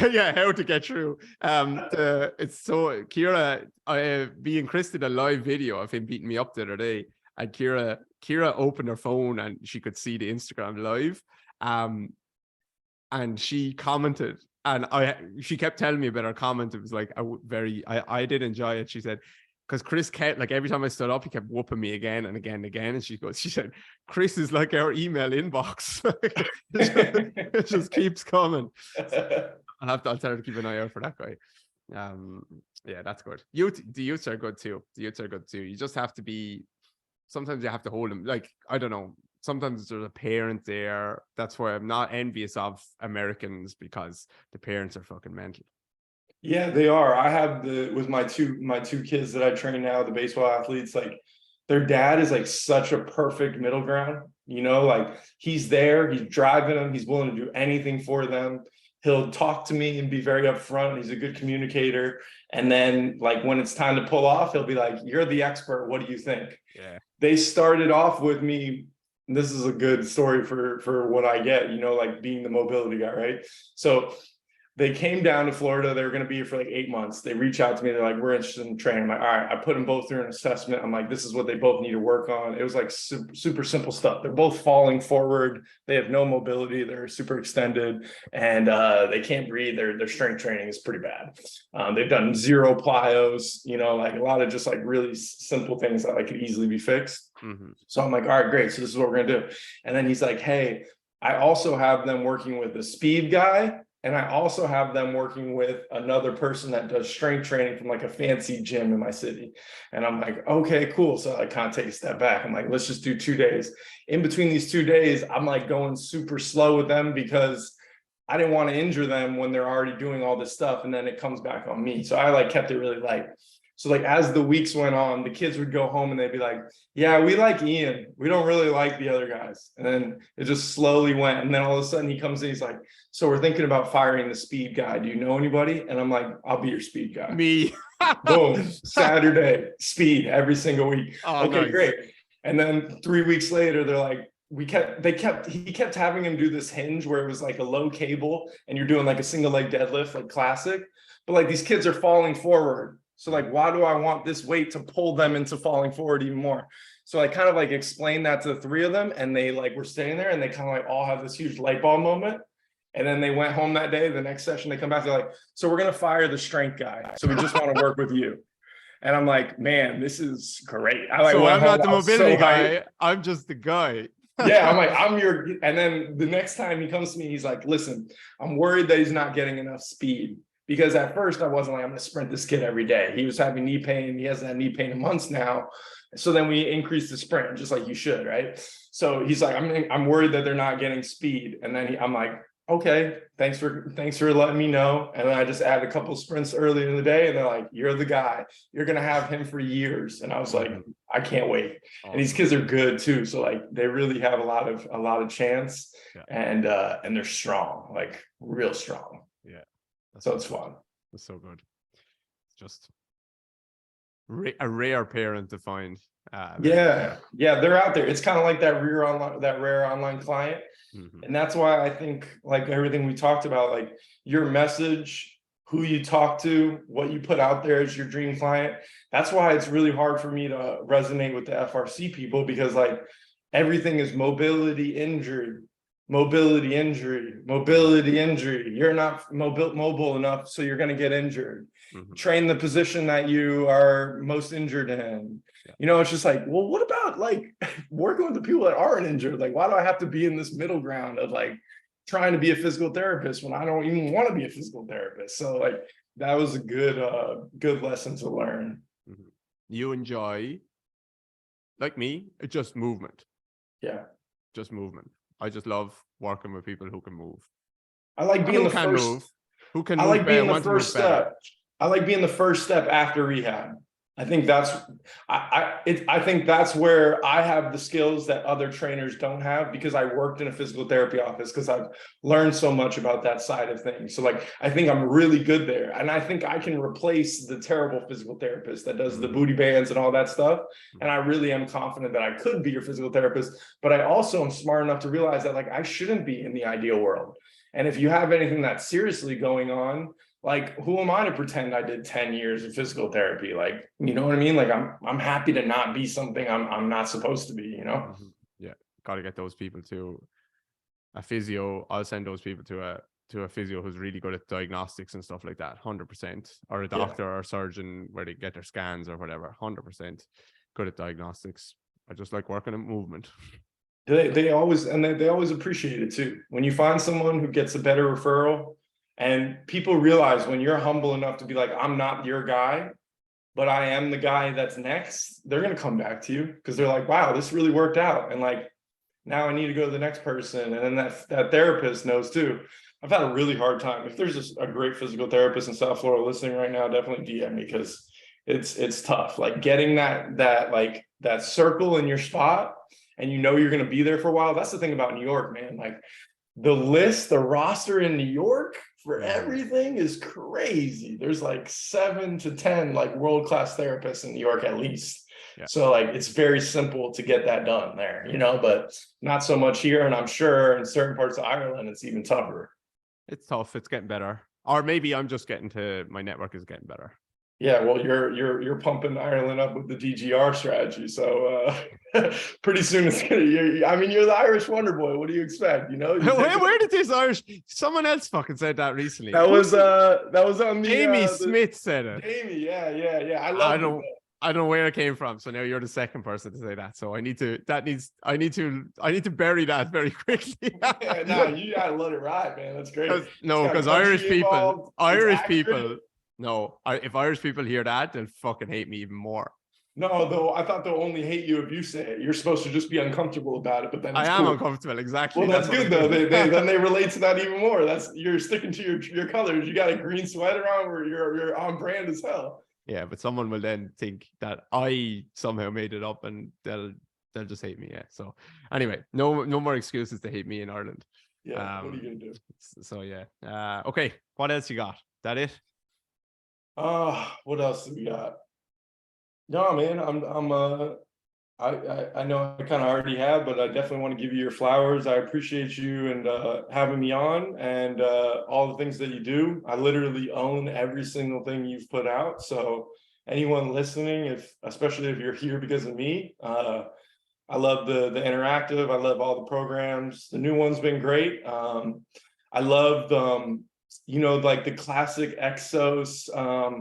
Yeah, how to get through. It's so Kira, me and Chris did a live video of him beating me up the other day, and Kira opened her phone and she could see the Instagram live, and she commented, and she kept telling me about her comment. It was like I did enjoy it. She said, because Chris kept, like, every time I stood up, he kept whooping me again and again and again. And she said, Chris is like our email inbox. It just keeps coming. So I'll tell her to keep an eye out for that guy. Yeah, that's good. The youths are good too. You just have to be, sometimes you have to hold them. Like, I don't know, sometimes there's a parent there. That's why I'm not envious of Americans, because the parents are fucking mental. Yeah, they are. I have with my two kids that I train now, the baseball athletes, like their dad is like such a perfect middle ground, you know, like he's there, he's driving them, he's willing to do anything for them. He'll talk to me and be very upfront. He's a good communicator. And then like when it's time to pull off, he'll be like, you're the expert. What do you think? Yeah. They started off with me. This is a good story for what I get, you know, like being the mobility guy, right? So they came down to Florida. They were going to be here for like 8 months. They reach out to me. They're like, we're interested in training. I'm like, all right. I put them both through an assessment. I'm like, this is what they both need to work on. It was like super simple stuff. They're both falling forward. They have no mobility. They're super extended, and they can't breathe. Their strength training is pretty bad. They've done 0 plyos, you know, like a lot of just like really simple things that like could easily be fixed. Mm-hmm. So I'm like, all right, great. So this is what we're going to do. And then he's like, hey, I also have them working with a speed guy. And I also have them working with another person that does strength training from like a fancy gym in my city. And I'm like, okay, cool. So I kind of take a step back. I'm like, let's just do 2 days. In between these 2 days, I'm like going super slow with them because I didn't want to injure them when they're already doing all this stuff. And then it comes back on me. So I like kept it really light. So like as the weeks went on, the kids would go home and they'd be like, yeah, we like Ian. We don't really like the other guys. And then it just slowly went. And then all of a sudden he comes in, he's like, so we're thinking about firing the speed guy. Do you know anybody? And I'm like, I'll be your speed guy. Me. Boom. Saturday, speed every single week. Oh, okay, nice. Great. And then 3 weeks later, they're like, he kept having him do this hinge where it was like a low cable and you're doing like a single leg deadlift, like classic. But like these kids are falling forward. So like, why do I want this weight to pull them into falling forward even more? So I kind of like explained that to the 3 of them, and they like were staying there and they kind of like all have this huge light bulb moment. And then they went home that day. The next session, they come back, they're like, so we're going to fire the strength guy. So we just want to work with you. And I'm like, man, this is great. I'm not the mobility guy. I'm just the guy. Yeah, I'm like, I'm your, and then the next time he comes to me, he's like, listen, I'm worried that he's not getting enough speed. Because at first I wasn't like, I'm going to sprint this kid every day. He was having knee pain. He hasn't had knee pain in months now. So then we increased the sprint, just like you should, right? So he's like, I'm worried that they're not getting speed. And then I'm like, okay, thanks for letting me know. And then I just added a couple of sprints earlier in the day, and they're like, you're the guy. You're going to have him for years. And I was like, I can't wait. Awesome. And these kids are good too. So like they really have a lot of chance. Yeah. And they're strong, like real strong. Yeah. So it's fun. It's so good. It's just a rare parent to find. Yeah, they're out there. It's kind of like that rare online client. And that's why I think, like everything we talked about, like your message, who you talk to, what you put out there as your dream client. That's why it's really hard for me to resonate with the FRC people, because like everything is mobility injury. You're not mobile enough, so you're going to get injured. Train the position that you are most injured in. You know, it's just like, well, what about like working with the people that aren't injured? Like, why do I have to be in this middle ground of like trying to be a physical therapist when I don't even want to be a physical therapist? So like that was a good lesson to learn. You enjoy, like me, it's just movement. Yeah. Just movement. I just love working with people who can move. I like being the first. Who can I move like being better, the first step. I like being the first step after rehab. I think that's I think that's where I have the skills that other trainers don't have, because I worked in a physical therapy office, because I've learned so much about that side of things. So like I think I'm really good there, and I think I can replace the terrible physical therapist that does the booty bands and all that stuff. And I really am confident that I could be your physical therapist, but I also am smart enough to realize that like I shouldn't be in the ideal world. And if you have anything that's seriously going on, like, who am I to pretend I did 10 years of physical therapy? Like, you know what I mean? Like, I'm happy to not be something I'm not supposed to be, you know? Yeah. Got to get those people to a physio. I'll send those people to a physio who's really good at diagnostics and stuff like that. 100%. Or a doctor or a surgeon where they get their scans or whatever. 100% good at diagnostics. I just like working at movement. They always appreciate it too. When you find someone who gets a better referral, and people realize when you're humble enough to be like, I'm not your guy, but I am the guy that's next, they're going to come back to you, because they're like, wow, this really worked out. And like, now I need to go to the next person. And then that therapist knows too. I've had a really hard time. If there's a great physical therapist in South Florida listening right now, definitely DM me, because it's tough. Like getting that circle in your spot, and you know you're going to be there for a while. That's the thing about New York, man. Like the roster in New York for everything is crazy. There's like 7 to 10 like world-class therapists in New York at least. Yeah. So like it's very simple to get that done there, you know, but not so much here. And I'm sure in certain parts of Ireland it's even tougher. It's tough. It's getting better. Or maybe I'm just my network is getting better. Yeah, well, you're pumping Ireland up with the DGR strategy, so pretty soon it's gonna. You're the Irish Wonder Boy. What do you expect? You know. Where did this Irish? Someone else fucking said that recently. That was on the. Amy Smith said it. Amy, yeah. I don't know where it came from. So now you're the second person to say that. So I need to bury that very quickly. No, you gotta let it ride, man. That's great. Because Irish people. No, if Irish people hear that, they'll fucking hate me even more. No, though, I thought they'll only hate you if you say it. You're supposed to just be uncomfortable about it, but then I am uncomfortable, exactly. Well, that's good though. Then they relate to that even more. You're sticking to your colors. You got a green sweater on, where you're on brand as hell. Yeah, but someone will then think that I somehow made it up, and they'll just hate me. Yeah. So anyway, no more excuses to hate me in Ireland. Yeah. What are you gonna do? So yeah. Okay. What else you got? That it? What else do we got? No, man, I know I kind of already have, but I definitely want to give you your flowers. I appreciate you and having me on, and all the things that you do. I literally own every single thing you've put out. So anyone listening, especially if you're here because of me, I love the interactive. I love all the programs. The new one's been great. I love like the classic Exos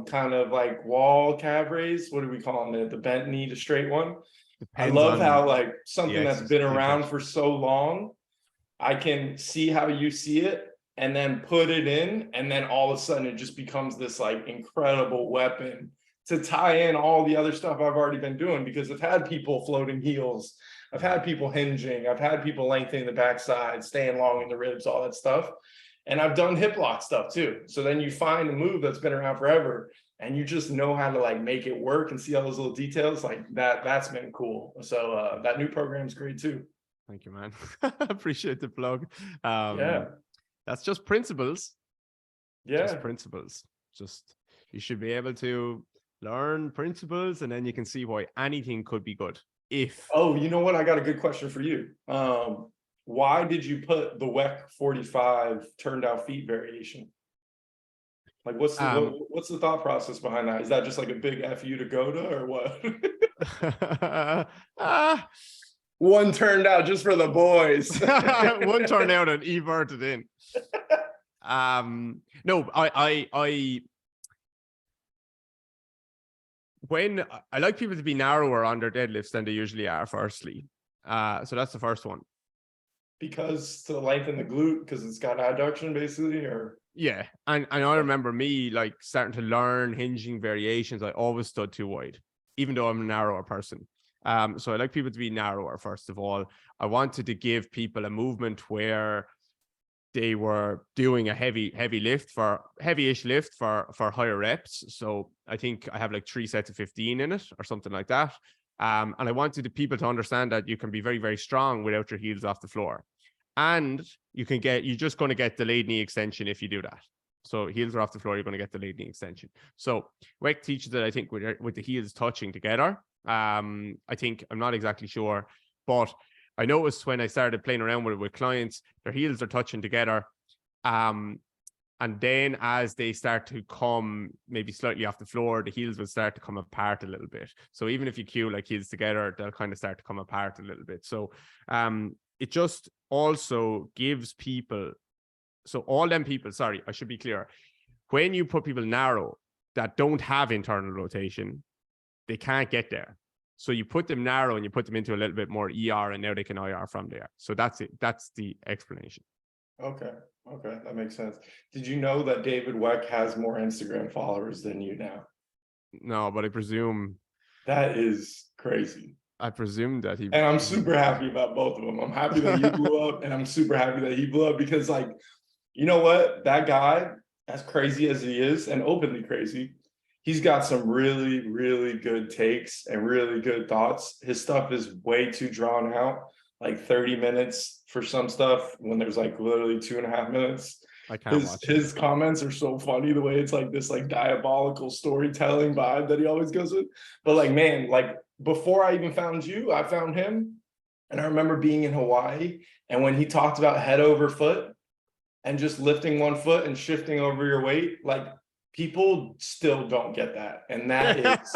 kind of like wall calf raise. What do we call them? The bent knee to straight one. I love how like something that's been around for so long, I can see how you see it and then put it in, and then all of a sudden it just becomes this like incredible weapon to tie in all the other stuff I've already been doing, because I've had people floating heels, I've had people hinging, I've had people lengthening the backside, staying long in the ribs, all that stuff. And I've done hip lock stuff too. So then you find a move that's been around forever, and you just know how to like make it work and see all those little details like that. That's been cool. So that new program's great too. Thank you, man. Appreciate the plug. Yeah. That's just principles. Yeah. Just principles. You should be able to learn principles, and then you can see why anything could be good. Oh, you know what? I got a good question for you. Why did you put the WEC 45 turned out feet variation? Like, what's the thought process behind that? Is that just like a big F you to go to, or what? One turned out just for the boys. One turned out and everted in. No, when I like people to be narrower on their deadlifts than they usually are, firstly. So that's the first one. Because to lengthen the glute, because it's got adduction basically, or? Yeah, and I remember me like starting to learn hinging variations. I always stood too wide, even though I'm a narrower person. So I like people to be narrower, first of all. I wanted to give people a movement where they were doing a heavy-ish lift for higher reps. So I think I have like 3 sets of 15 in it or something like that. And I wanted the people to understand that you can be very, very strong without your heels off the floor. And you're just going to get delayed knee extension if you do that. So heels are off the floor, you're going to get delayed knee extension. So WEC teaches that, I think, with the heels touching together. I think, I'm not exactly sure, but I noticed when I started playing around with clients, their heels are touching together. And then as they start to come maybe slightly off the floor, the heels will start to come apart a little bit. So even if you cue like heels together, they'll kind of start to come apart a little bit. So it just also gives people, so all them people, sorry, I should be clear. When you put people narrow that don't have internal rotation, they can't get there. So you put them narrow and you put them into a little bit more ER, and now they can IR from there. So that's it. That's the explanation. Okay, that makes sense. Did you know that David Weck has more Instagram followers than you now? No, but I presume. That is crazy. I presume that he. And I'm super happy about both of them. I'm happy that you blew up, and I'm super happy that he blew up, because, like, you know what? That guy, as crazy as he is, and openly crazy, he's got some really, really good takes and really good thoughts. His stuff is way too drawn out, like 30 minutes for some stuff when there's like literally 2.5 minutes. I can't watch his comments are so funny, the way it's like this like diabolical storytelling vibe that he always goes with. But like, man, like before I even found you, I found him. And I remember being in Hawaii, and when he talked about head over foot and just lifting one foot and shifting over your weight, like, people still don't get that. And that is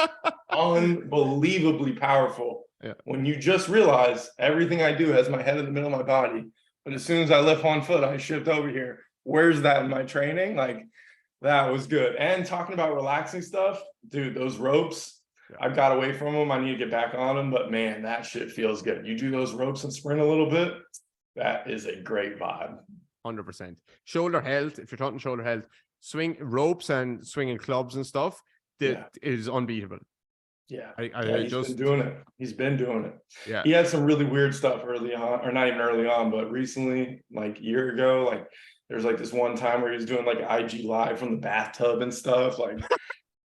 unbelievably powerful. Yeah. When you just realize everything I do has my head in the middle of my body, but as soon as I lift one foot, I shift over here. Where's that in my training? Like, that was good. And talking about relaxing stuff, dude, those ropes, yeah. I've got away from them. I need to get back on them, but man, that shit feels good. You do those ropes and sprint a little bit, that is a great vibe. 100%. Shoulder health, if you're talking shoulder health, swing ropes and swinging clubs and stuff, that is unbeatable. Yeah, He's been doing it. Yeah, he had some really weird stuff early on, or not even early on, but recently, like a year ago, like there's like this one time where he was doing like IG live from the bathtub and stuff, like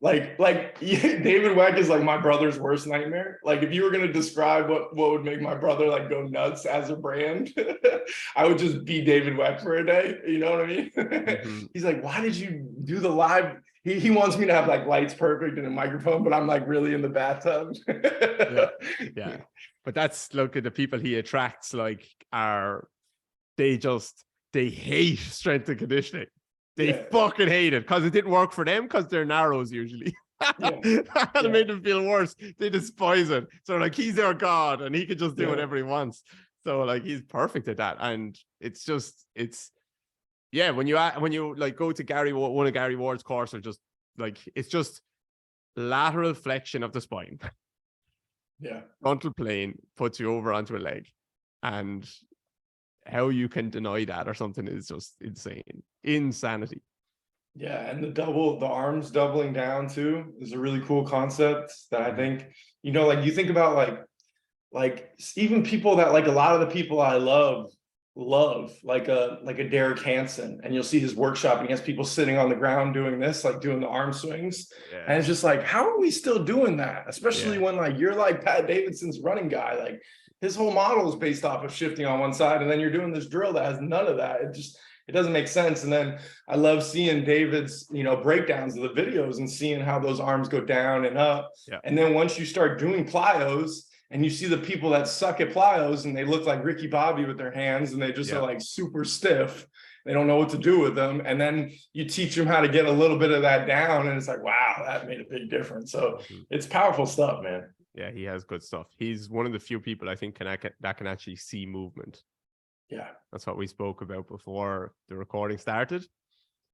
David Weck is like my brother's worst nightmare. Like, if you were going to describe what would make my brother like go nuts as a brand, I would just be David Weck for a day. You know what I mean? Mm-hmm. He's like, why did you do the live? He wants me to have like lights perfect and a microphone, but I'm like really in the bathtub. Yeah. But that's, look at the people he attracts, like, they hate strength and conditioning. They fucking hate it because it didn't work for them, because they're narrows usually. That made them feel worse. They despise it. So like, he's their god and he can just do whatever he wants. So like, he's perfect at that. And it's when you like go to one of Gary Ward's courses, just like, it's just lateral flexion of the spine. Yeah. Frontal plane puts you over onto a leg, and how you can deny that or something is just insanity. Yeah, and the arms doubling down too is a really cool concept that I think, like, you think about like even people that, like, a lot of the people I love like a Derek Hansen, and you'll see his workshop and he has people sitting on the ground doing this, like doing the arm swings. Yeah. And it's just like, how are we still doing that? Especially when like you're like Pat Davidson's running guy, like his whole model is based off of shifting on one side, and then you're doing this drill that has none of that. it doesn't make sense. And then I love seeing David's, breakdowns of the videos and seeing how those arms go down and up. Yeah. And then once you start doing plyos and you see the people that suck at plyos and they look like Ricky Bobby with their hands and they just are like super stiff. They don't know what to do with them. And then you teach them how to get a little bit of that down. And it's like, wow, that made a big difference. So it's powerful stuff, man. Yeah, he has good stuff. He's one of the few people I think that can actually see movement. Yeah. That's what we spoke about before the recording started.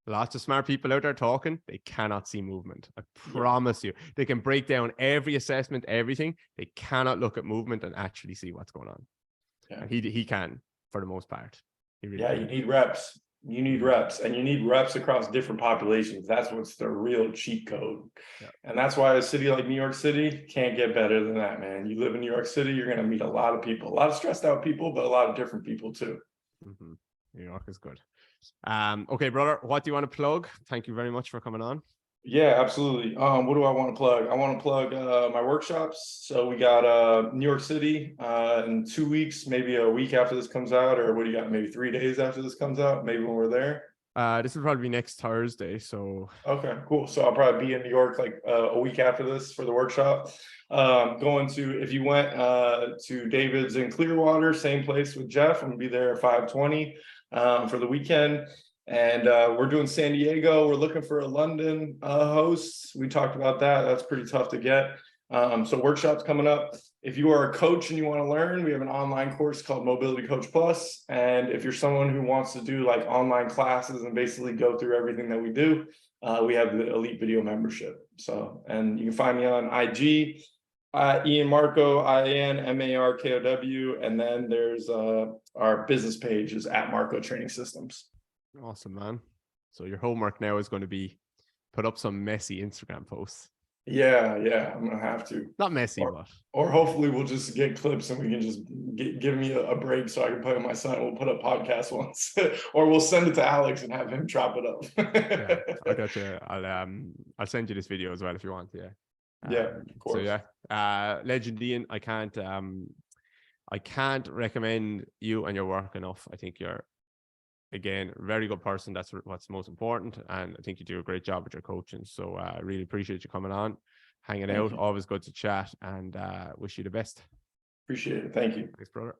Lots of smart people out there talking, they cannot see movement. I promise you. They can break down every assessment, everything. They cannot look at movement and actually see what's going on. Yeah. And he can, for the most part. Really you need reps. You need reps, and you need reps across different populations. That's what's the real cheat code. Yeah. And that's why a city like New York City can't get better than that, man. You live in New York City, you're going to meet a lot of people, a lot of stressed out people, but a lot of different people too. Mm-hmm. New York is good. Okay, brother, what do you want to plug? Thank you very much for coming on. Yeah, absolutely. What do I want to plug? I want to plug my workshops. So we got New York City in 2 weeks, maybe a week after this comes out, or what do you got? Maybe 3 days after this comes out, maybe when we're there. This will probably be next Thursday. So okay, cool. So I'll probably be in New York like a week after this for the workshop. If you went to David's in Clearwater, same place with Jeff, I'm gonna be there at 5:20 for the weekend. And we're doing San Diego. We're looking for a London host. We talked about that. That's pretty tough to get. So workshops coming up. If you are a coach and you want to learn, we have an online course called Mobility Coach Plus. And if you're someone who wants to do like online classes and basically go through everything that we do, we have the Elite Video membership. So, and you can find me on IG, Ian Markow, IAN MARKOW. And then there's our business page is at Markow Training Systems. Awesome, man. So your homework now is going to be put up some messy Instagram posts. Yeah, I'm gonna have to. Not messy, or hopefully we'll just get clips and we can just give me a break so I can play with my son. We'll put up podcasts once, or we'll send it to Alex and have him chop it up. Yeah, I got you. I'll send you this video as well if you want. Yeah. Of course. So Legend Ian, I can't recommend you and your work enough. I think you're, again, a very good person. That's what's most important. And I think you do a great job with your coaching. So I really appreciate you coming on, hanging out. Always good to chat, and wish you the best. Appreciate it. Thank you. Thanks, brother.